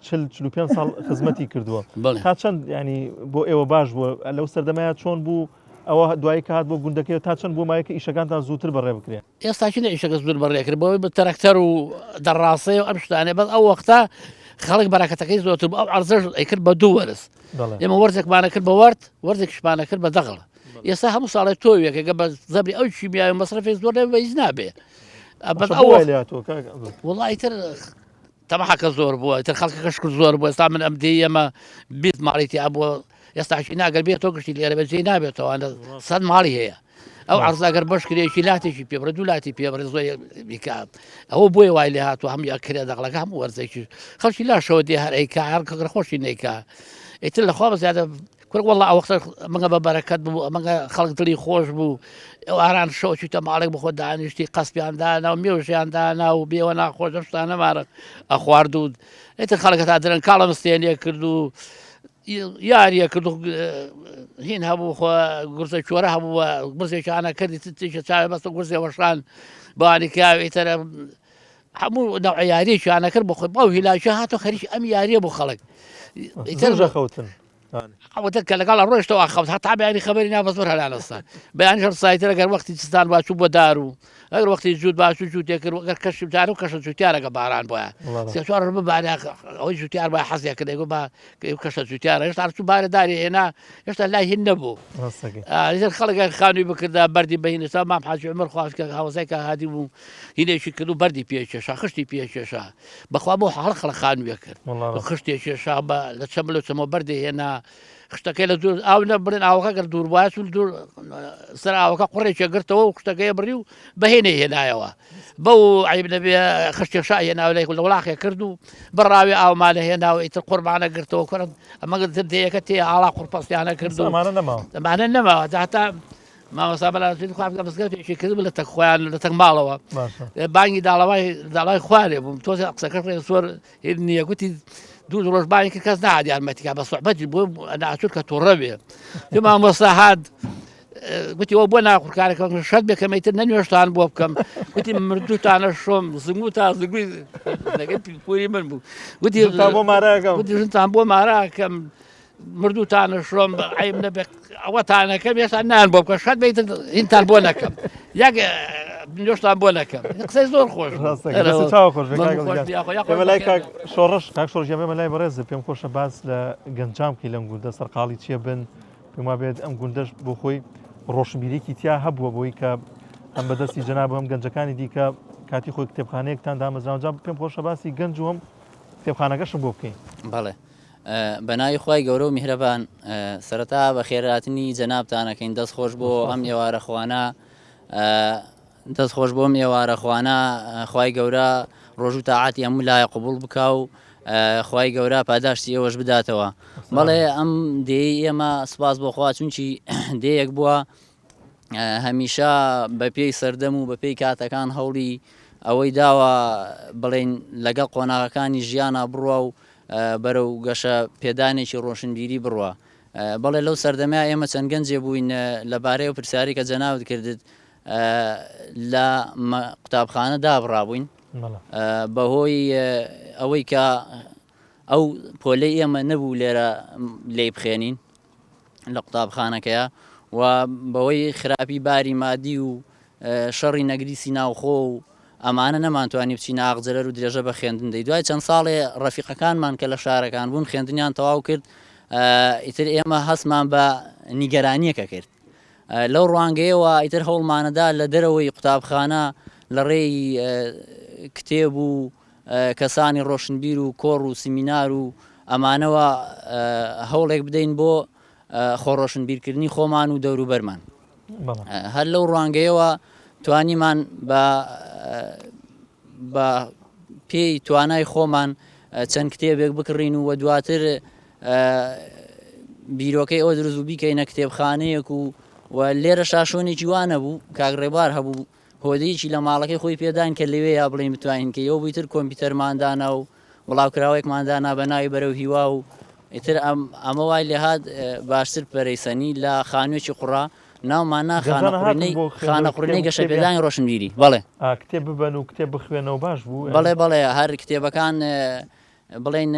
45 ساڵ خزمەتی کردووە تا چەند ینی بۆ ئێوە باش بووە لەو سەردەمایە چۆن بوو ئەوە دوایی کە هات بۆ گوندەکەی تا چەند بۆ مایەکە ئیشەکانتان زووتر بەڕێ بکرێن ئێستاچینە ئیشەکە زۆر بەڕێکرد بۆی بە تەرەکتەر و دەڕاستەی و ئەم شتانێ بەس ئەو وەختە خەڵک بەراکەتەکەی زۆرتر بوو ئەو عەرزەش ئەیکرد بە دوو وەرز ئێمە وەرزێکمانە کرد بە وەرد وەرزێکیشمانە کرد بە دەغڵ ئێستا هەموو ساڵی تۆویەکە بە زەبری ئەو چیمیای مەسرەفی زۆر بەیز نابێ وڵی تر تەمەحەکە زۆر بووە تر خەڵکەکەش کرد زۆر بوو ئێستا من ئەمدی ئەمە 20 ماڵیتی ئەبووە ئێستاشی ناگەر بێت تۆ گشتی لێرە بەجێ نابێتەوە 100 ماڵی هەیە ئەو عەرزاگەر بەش کرێکی لاتێکی پێبرە دوو لاتی پێبرە زۆر بیکا ئەوە بۆی وای لێ هاتووە هەم یاکرێ دەغڵەکە هەموو وەرزێکی خەڵکی لاشەوە دێ هەر ئەیکا هەر کەگەر خۆشی نەیکا ئیتر لەخوا بە زیادە کورد وەڵا ئەو وەختە مەگە بە بەرەکەت بوو ئەمەگە خەڵک دڵی خۆش بوو ئەو ئاران شەوەی تە ماڵێک بخۆ دانیشتی قەسپیاندانا و مێوژیاندانا و بێوە ناخۆش ئەم شتانە مارە ئەخوارد و ئیتر خەڵکە تا درەن کاڵە مستێنیە کرد و یاریە کرد و هین هەبوو خۆ گورزە چۆرە هەبووە گورزێکیانە کردی تیشە چاوێ بەستە گورزێ وەشان بەوانی کاوی تەرە هەموو نەوع یاریێکیانە کرد بۆ خۆی بەو هیلاشە هاتۆ خەریکی ئەم یاریە بۆ خەڵک زەرژە خەوتن وتذكر لقال الروش تو أخذ حتى بيعني خبرنا بصبرها على الصاد بيعني شر سايت لقى وقت تستان باشو بدارو أقول وقت يجود باشو شو تذكر وقت كشف تعرف كشف شو تعرف قباران بويا سيشوار رب بعد أو شو تعرف بقى حظ كده يقول بقى كشف شو تعرف إيش تعرف شو بار داري هنا إيش لا يهنبو إذا الخلق خانوا بكذا بردي بين سما بحاج عمر خاص كهوزيك هذه هنا شكله بردي بيش خشتي بيش بخوابو خلق خانوا يكر خشتي شاب لا تشملوا سمو بردي هنا خشتكي لدور أو نبرن أو كقر دور واسول دور سر أو كقريش قرتوا خشتكي بريو بهيني هنا يوا بو عيب نبي خشتي شاي هنا ولا يقول ولا أخي كردو براوي أو ماله هنا ويتقرب معنا قرتوا كرد أما قلت تدي كتي على قربص يعني كردو معنا نما حتى ما وصاب لا تدخل في بس قلت شيء كذا ولا تخوان ولا تمالوا باني دالواي خوالي بمتوزع أقصى كثر صور إني قلت دول روش باني كاس نعد يعني ما تكاب صحبتي أنا أشوف كتوربي ثم مصاحد قلت وابونا كارك شد بك ما يتنني وشتان بوبكم قلت مردوت أنا شوم زموتا زقوي لقيت بوري من بو قلت تابو مراكم قلت تابو مراكم مردوت أنا شوم عيب نبك وطانا كم يسألنا بوبكم شد بيت أنت بونكم ياك بنيوشتان بونكم قصي زور خوش بس تاو خوش ملاك شورش كاك شورش يا ملاي برز بيم خوش باز لجنجام كي لم قلت سرقالي تشيبن بما بيد أم قلتش بخوي ڕۆشنبیرێکی تیا هەبووە بۆی کە ئەم بەدەستی جەناب هەم گەنجەکانی دیکە کاتی خۆی کتێبخانەیەکتان دامەزراونجا پێم خۆشە باسی گەنج و هەم کتێبخانەکەشم بۆ بکەین. بەڵێ بەناوی خی گەورە و میهرەبان سەرەتا بە خێراتنی جەنابتانەکەین دەست خۆش بۆ ئەم ئێوارەخواانە دەست خۆش بۆم ئێوارەخواانە خی گەورە ڕۆژ و تاعاتی هەموو لایە قوبول بکە و خی گەورە پاداشتی ئێوەش بداتەوە. بەڵێ ئەم دێی ئێمە سپاس بۆخوا چونکی دەیەک بووە هەمیشە بە پێی سەردەم و بە پێی کاتەکان هەوڵی ئەوەی داوە بڵێن لەگەڵ قۆناغەکانی ژیانە بڕوە و بەرەو گەشە پێدانێکی ڕۆشنبیری بڕوە. بەڵێ لەو سەردەمای ئێمە چەند گەنجێ بووین لەبارەی و پرسیاری کە جەناوت کردت لە قوتابخانە دابڕابووین بەهۆی ئەوەی کە ئەو پۆلەی ئێمە نەبوو لێرە لێی بخێنین لە قوتابخانەکەیە و بەوەی خراپی باری مادی و شەڕی نەگریسی ناوخۆ و ئەمانە نەمانتوانی بچین ئاغجەرەر و درێژە بە خوێندندەی دوای چەند ساڵێ ڕەفیقەکانمان کە لە شارەکان بوون خوێندنیان تەواو کرد ئیتر ئێمە هەستمان بە نیگەرانیەکە کرد لەو ڕوانگەیەوە ئیتر هەوڵمانەدا لە دەرەوەی قوتابخانە لە ڕێی کتێب و کەسانی ڕۆشنبیر و کۆڕ و سیمینار و ئەمانەوە هەوڵێک بدەین بۆ خۆڕۆشنبیرکردنی خۆمان و دەوروبەرمان هەر لەو ڕوانگەیەوە توانیمان بە پێی توانای خۆمان چەند کتێبێک بکڕین و دواتر بیرۆکەی ئەوە دروست و بیکەینە کتێبخانەیەک و لێرە شاشۆنێکی وانە بوو کاک ڕێبار هەبوو هۆدەیەکی لە ماڵەکەی خۆی پێدان کە لەوێ یا بڵێن بتوانین کە ئەو بیتر کۆمپیوتەرماندانا و وڵاوکراوێکماندانا بە ناوی بەرەو هیوا و ئیتر ئەمە وای لێهات باشتر پەرەیسەنی لە خانوێکی قوڕا ناومان خانەقڕینەی گەشە پێدانی ڕۆشنبیری بەڵێ کتێب ببەن و کتێب بخوێنەوە باش بوو بەڵێ هەر کتێبەکان بڵێن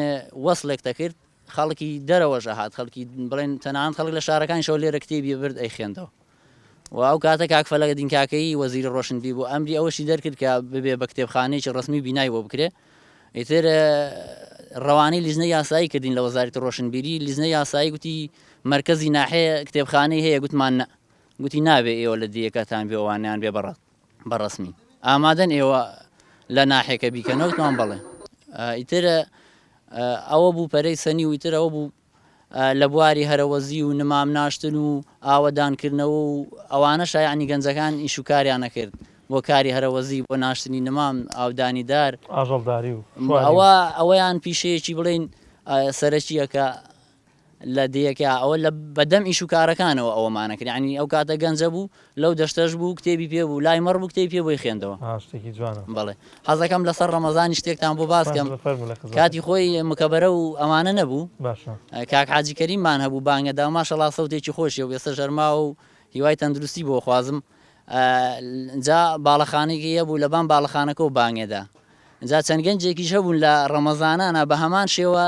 وەسڵێک دەکرد خەڵکی دەرەوەژە هات خەڵکی بڵێن تەنانەت خەڵک لە شارەکانی شەو لێرە کتێبی برد ئەی خوێندەوە و ئەو کاتە کاکفەلەکە دینکاکەی وەزیری ڕۆشنبیر بوو ئەمری ئەوەشی دەرکرد کە ببێ بە کتێبخانەیەکی ڕسمی بینای بۆ بکرێ ئیتر ڕەوانەی لیژنەی یاسایی کردین لە وەزارەتی ڕۆشنبیری لیژنەی یاسایی گوتی مرکزی ناحەیە کتێبخانەی هەیە گوتمان گوتی نابێ ئێوە لە دیەکەتان بێ ئەوانیان بێ بەڕسمی ئامادەن ئێوە لە ناحەیەکە بیکەنەوەتمان بڵێ ئیتر ئەوە بوو پەرەی سەنی و ئیتر ئەوە بوو لە بواری هەرەوەزی و نمام ناشتن و ئاوەدانکردنەوە و ئەوانە شایانی گەنجەکان ئیشوکاریان نەکرد بۆ کاری هەرەوەزی بۆ ناشتنی نمام ئاودانیدار ئاژەڵداری و ئەوەیان پیشەیەکی بڵێن سەرەکیەکە لە دیەکە ئەوە لە بەدەم ئیشوکارەکانەوە ئەوەمانە کرد ینی ئەو کاتە گەنجە بوو لەو دەشتەش بوو کتێبی پێ بوو لای مەڕ بوو کتێبی پێ بۆی خوێندەوە بەڵێ حەزەکەم لەسەر ڕەمەزانی شتێکتان بۆ باسکەم کاتی خۆی مکەبەرە و ئەمانە نەبوو کاک حاجی کەریممان هەبوو بانگەدا ماشەڵا سەوتێکی خۆشیە و ئێستا ژەرما و هیوای تەندروستی بۆ خوازم جا باڵەخانێکی هەبوو لەبان باڵەخانەکە و بانگێدا جا چەند گەنجێکیش هەبوون لە ڕەمەزانانە بە هەمان شێوە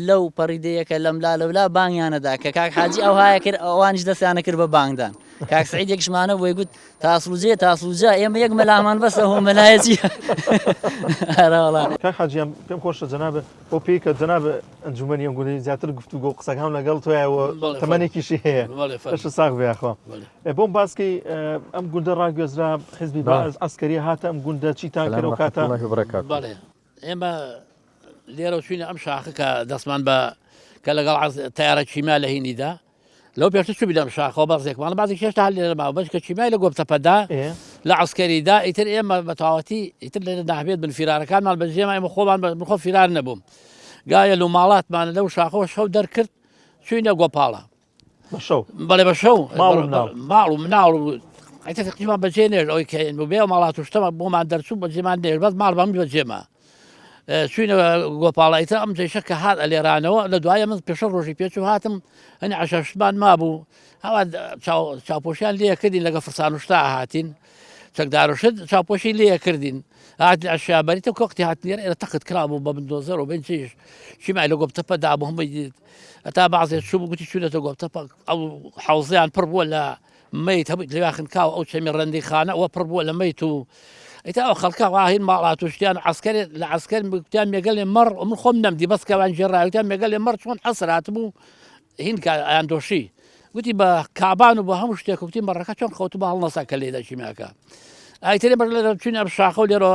لەو پەڕیدەیەکە لەم لا لەولا بانگیانەدا کە کاک حاجی ئەو هایە کرد ئەوانش دەستیانە کرد بە بانگدان کاک سعید یەکشمانە بۆی گوت تاسوجە ئێمە یەک مەلامان بەسە هۆ مەلایەتی کاک حاجیان پێم خۆشە جەنابە بۆ پێی کە جەنابە ئەنجومەنی ئەم گوندەی زیاتر گفتوگۆ و قسەکان لەگەڵ تۆیەوە تەمەنێکیشی هەیە بەش ساغ بێخوا بۆم باسکەی ئەم گوندە ڕاگوێزرا حزبی باز ئەسکەری هاتە ئەم گوندە چیتان کرد و کاتە ئێمە لێرە چوینە ئەم شاخەکە دەستمان بە کە لەگەڵ تیارە چیما لە هینیدا لەو پێشتر چوبی لەم شاخەوە بەڕزێکمان بازی کێشتا هەل لێرە ماوە بەس کە چیمای لە گۆبتەپەدا لە عسکەریدا ئیتر ئێمە بە تەواوەتی ئیتر لێرە ناهبێت بن فیرارەکانمان بەجێمە ئێمە خۆمان بخۆ فیرار نەبووم گایە لە ماڵاتمان لەو شاخەوە شەو دەرکرد چوینە گۆپاڵە بەڵێ بە شەو ماڵ و مناڵ ئەیتە تقریبان بەجێ نێژ ئەوەی کە بێ ماڵات و شتەمە بۆمان دەرچوو بەجێمان نێژ بەس ماڵ بەم بەجێمە چوینە گۆپاڵیتە ئەم جێشە کە هات ئەلێرانەوە لە دوایە من پێشە ڕۆژی پێچ و هاتم هەنی عشەشتمان مابوو ئەوە چاوپۆشیان لێ کردین لەگە فرسان وشتا هاتین چەکدارشت چاوپۆشی لێ کردین هاتی عشابەریتە کۆقتی هاتنێر ئێرە تەقت کرابوو بە بندۆزەر و بنچیش چیمای لە گۆپتەپەدا بوو هەمووی دیت ئەتا بەعزێت چوو گوتی چوونەتە گۆپتەپە ئەو حەوزیان پڕ بووە لە مەیت هەمووی لەواخن کاو ئەو چەمی ڕەندی خانە ئەوە پڕ بووە لە مەیت و ئیتا ئەو خەڵکە واهین ماڵات و شتیان عسکەری لە عسکەر گوتیان مێگەڵێ مەڕ من خۆم نەمدی بەس کەوان ژێڕاوتیان مێگەڵێ مەڕ چۆن حەسر هاتبوو هین ئەیان دۆشی گوتی بە کابان و بە هەموو شتێک وتی مەڕەکە چۆن خەوت بە هەڵنەسا کە لێدا چیماکە ئایترێ بەر لێرە چوینە ئەم شاخە و لێرە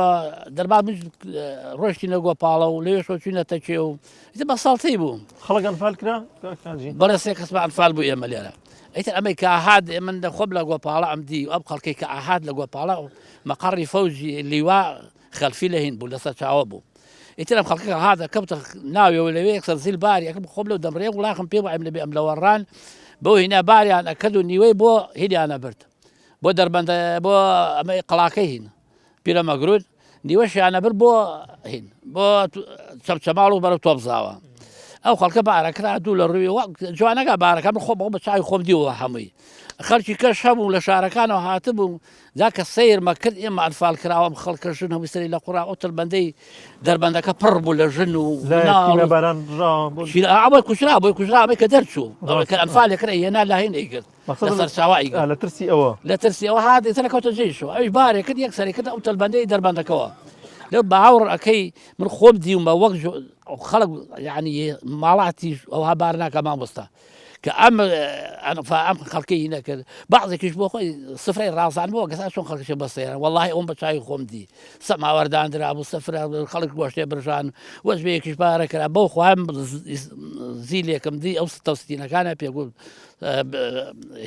دەربا ڕۆشتینە گۆپاڵە و لێشەوە چوینە تەچێ و ئیتر بە ساڵتەی بوو خەڵک ئەنفال کرا بەڵێ سێ کەس بە ئەنفال بوو ئێمە لێرە ئیتر ئەمەی کە ئاهات من دەخۆم لە گۆپاڵە ئەمدی و ئەم خەڵکەی کە ئاهات لە گۆپاڵە مەقەڕی فەوزی لیوا خەلفی لە هین بوو لەسەر چاوە بوو ئیتر ئەم خەڵکە هاتە کەوتە ناوێەوە لەوێ یەکسەر زیل باری ئەکەم خۆم لەو دەمڕێ وڵاخم پێ وعیم لەبێ ئەم لەوەڕان بۆ هینا باریان ئەکرد و نیوەی بۆ هیلیانە برد بۆ دەربەندە بۆ ئەمەی قەڵاکەی هین پیرە مەگرود نیوەشیانە برد بۆ هین بۆ چەمچەماڵ و بەرەو تۆبزاوە ئەو خەڵکە بارەکرا دوو لە ڕووی جوانەکە بارەکە من خۆ بە چاوی خۆم دیوە هەمووی خەڵکی کەش هەبوو لە شارەکانەوە هاتبوو جاکە سیرمە کرد ئێمە ئەنفال کراوەم خەڵکە ژن هەمووی سەری لە قوڕا ئەو تەلبەندەی دەربەندەکە پڕ بوو لە ژن و ئەوەی کوشرا بۆی کوژراوەی کە دەرچوو کە ئەنفالێکرا هێنا لا هێن ئەیگرت لەسەر چاوای لە ترسی ئەوە لە ترسی ئەوە هات ئیتر لەکەوتە جێیشەوە ئەویش بارێک کرد یەک سەری کرد ئەو تەلبەندەی دەربەندەکەەوە لەو باوڕ ئەەکەی من خۆم دیومە وەک خەڵک یعنی ماڵاتی ئەوها بار ناکە مامۆستا کە ئەم خەڵکەی نەکرد بەعزێکیش بۆ خۆی سفرەی ڕازان بۆ گەسا چۆن خەڵکیش بەسەیرە وەڵی ئەوم بە چاوی خۆم دی سەماوەردانرا بوو سەفرە خەڵک گۆشتێ برژان وەزبەیەکیش بارە کرا بەو خۆم زیلێکم دی ئەو تەوستینەکانە پێگوت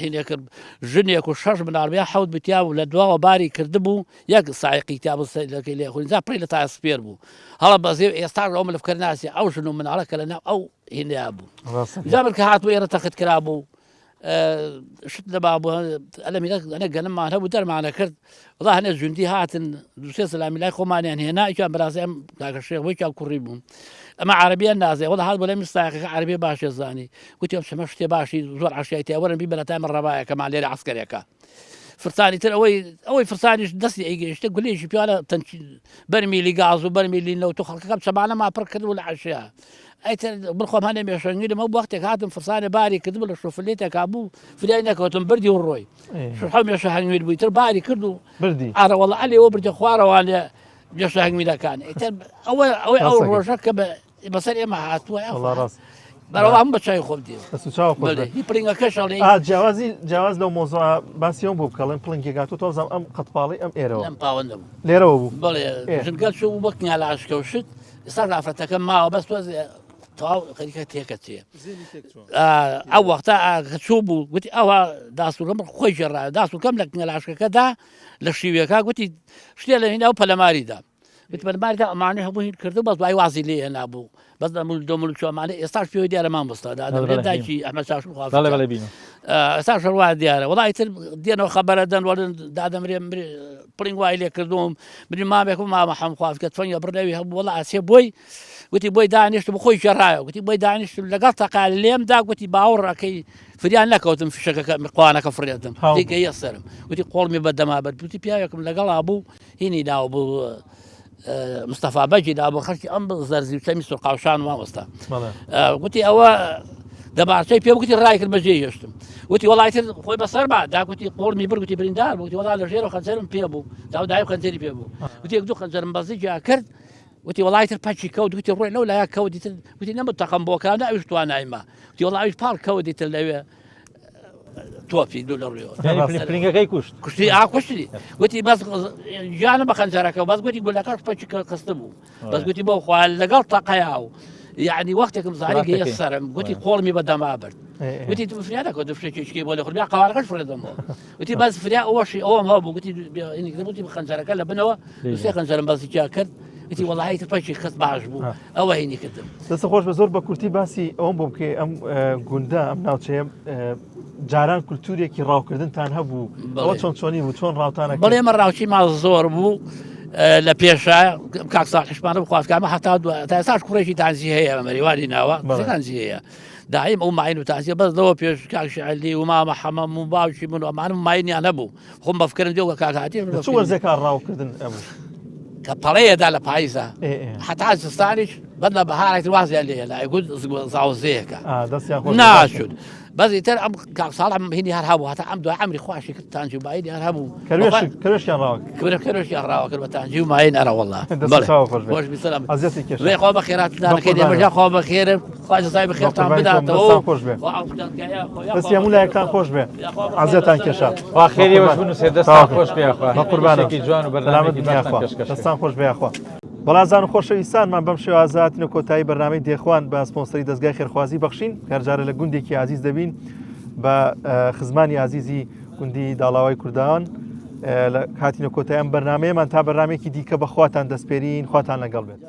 هینێکرد ژنێک و شەش مناربیا حەوت بتیا و لە دواوە باری کردبوو یەک سایقی تا لەکەی لێ خۆین پڕی لە تا سپێر بوو هەڵە بەزێ ئێستا ئەو ملفکرد ناسی ئەو ژن و مناڵەکە لە ناو ئەو هینیا بوو جامر کە هاتبوو ئێرە تەخت کرا بوو شت لەبا بوو ئەلە گەنممان هەبوو دەرمانە کرد وڵا هەنێ جوندی هاتن دووسێ سەلامی لای خۆمانیان هێنا ئیان بەرازی ئەم کاکەشێخەوەی چاو کوڕی بووم ئەمە عربیان نازێ وڵا هات بۆ لای مستاقەکە عربی باشێ زانی گوتی ئەم شەمە شتێ باشی زۆر عشایەتی وەرن بی بەلەتای من ڕەبایەکەمان لێرە عسکەرێکە فرسانی تر ئەوەی فرسانیش دەستی ئەیگەیشتە گولێژی پیاە بەرمیلی گاز و بەرمیلی نەوت و خەڵکەکەم چەمانە ماپڕ کردو لە عشیا ئەیتر بخۆم هەنێ مێشەنگیرم ئەو وەختێک هاتم فرسانە باری کردبوو لە شۆفلێتێکا بوو فریای نەکەوتم بردی و ڕۆی شحە مێشە هەنگویر بووی تر باری کرد و بردی ئارەوەڵە ئەلێەوە بردە خوارەوانێ مێشە هەنگویرەکان ئیتر ئەوەی ئەو ڕۆژە کە بەسەر ئێمە هاتووە بەرەوە هەم بە چای خۆم دی پرینگەکەشڵێ جیاواز لەو مۆزۆ باسیەوە بوو بکەڵێن پڵنگێگاتۆ تۆزانام ئەم قەتپاڵی ئەم ئێرەوە ئەم پاوەندە بوو لێرەوە بوو بڵێ ژنگەل چوو وەک نالاشکە و شت ئێستا لافرەتەکە ماوە بەس تۆزێ تەواو خەریکە تێکە چێ ئەو وەختە چوو بوو گوتی ئەوە داسوورەم خۆی ژێڕا داسوورکەم لە نەلاشکەکەدا لە شیوەکە گوتی شتێ لە هێنا و پەلەماریدا گوتی پەلەماریدا ئەمانەی هەبوو هین کردو بەس دوای وازی لێ هێنا بوو بەس دۆمل چۆمانە ئێستاش پێوە دیارەمان بستادا دەبێتداکی ئەمە چاش ئێستا شەڕوا دیارە وڵی تر دێنەوە خەبەرە دەن وەرن دادەمرێ پڵنگ وای لێ کردوم بری مامێکم مامە حەمخوافکە فەنگە بڕنەوی هەبوو وڵە ئاسێ بۆی گوتی بۆی دانیشتم بخۆی ژێڕایە گوتی بۆی دانیشتم لەگەڵ تەقال لێمدا گوتی باوەڕەکەی فریان نەکەوتم فشەکە قوانەکە فڕێتم دیکە یە سەرم گوتی قۆڵمی بەدەما بەر گوتی پیاوێکم لەگەڵا بوو هینی ناو بوو مستەفا بەجی دا بۆ خەڵکی ئەم زەرزی و چەمی سوورقاوشان مامۆستا گوتی ئەوە دەبارچەی پێ گوتی ڕای کرد بەجێ هێشتم وتی وڵایتر خۆی بەسەرما داگوتی قۆڵمی بر گوتی بریندار بوو گوتی وڵا لە ژێرە خەنجەرم پێ بوو داودای خەنجەری پێ بوو گوتی دوو خەنجەرم بەزیجا کرد وتی وڵایتر پەچی کەوت گوتی ڕۆی لەو لایە کەوت دیتر گوتی نەمە تەقەم بۆکانە ئەوش توانایمە گوتی وڵا ئەوش پاڵ کەوت دیتر لەوێ تۆپی دوو لە ڕێوەکەی کوشت کوشتی کوشتی گوتی بەس گیانە بە خەنجەرەکە بەس گوتی گولەکەش پەچی کەستە بوو بەس گوتی بۆ خوا لەگەڵ تەقەیا و يعني وقتكم زاري جاي السرم قلت قولمي بدا ما برد قلت فريانا كنت في شيء ولا خربيا قوارقش فريد دمو قلت بس فريا اول شيء اول ما قلت اني قلت بخنزره كلا بنوا بس خنزره بس جاكر قلت والله هي تفشي خص بعجبو او هيني كدم بس خوش بزور بكورتي باسي ام بومكي ام غوندا ام ناوچه جاران کولتوریەکی ڕاوکردنتان هەبوو ئەوە چۆنی بوو چۆن ڕاوتانە بەڵێ ئێمە ڕاوچی ما زۆر بوو لە پێشە کاک ساڵحشمانە بخوازکامە هەتا تا ئێستاش کوڕێکی تازی هەیە بە مەریوانی ناوە تازی هەیە دایم ئەو ماین و تازیە بەس لەوە پێش کاک شعلی و مامە حەمەم و باوکی من ئەمانم ماینیان هەبوو خۆم بەفکردم دێوە کاک هاتی چ وەرزێکا ڕاوکردن ئەبوو کە پەڵەیەدا لە پاییزە حتا زستانیش بەد لە بەهارێک وازیان لێ لای گوت زاوزەیەکە ناشد بەزی تر ئەم کاک ساڵ هینی هەر هەبوو هەتا ئەم دوای ئەمری خواشی کرد تانجی و باینی هەر هەبوو کەروێشیان ڕاوە کرد بە تانجی و ماین ئەرە وەڵڵا خۆش بیسەلام وێ خۆ بە خێراتدانەکەی دێمەژا خۆ بە خێرم خواج سای بەخێرتان بداتەوە دەستی هەموو لایەکتان خۆش بێ عەزیەتان کێشا وا خێری وەش بن و سێ دەستان خۆش بێ خوا بە قوربانم جوان و بەرنامەی دەستان خۆش بێ خوا بەڵازان و خۆشەویستانمان بەم شێوازاتنە کۆتایی بەرنامەی دێخوان بە سپۆنسەری دەستگای خێرخوازی بەخشین کارجارە لە گوندێکی عزیز دەبین بە خزمانی عزیزی گوندی داڵاوای کوردان هاتینە کۆتایی ئەم بەرنامەیەمان تا بەرنامێکی دیکە بەخواتان دەستپێرین خواتان لەگەڵ بێت.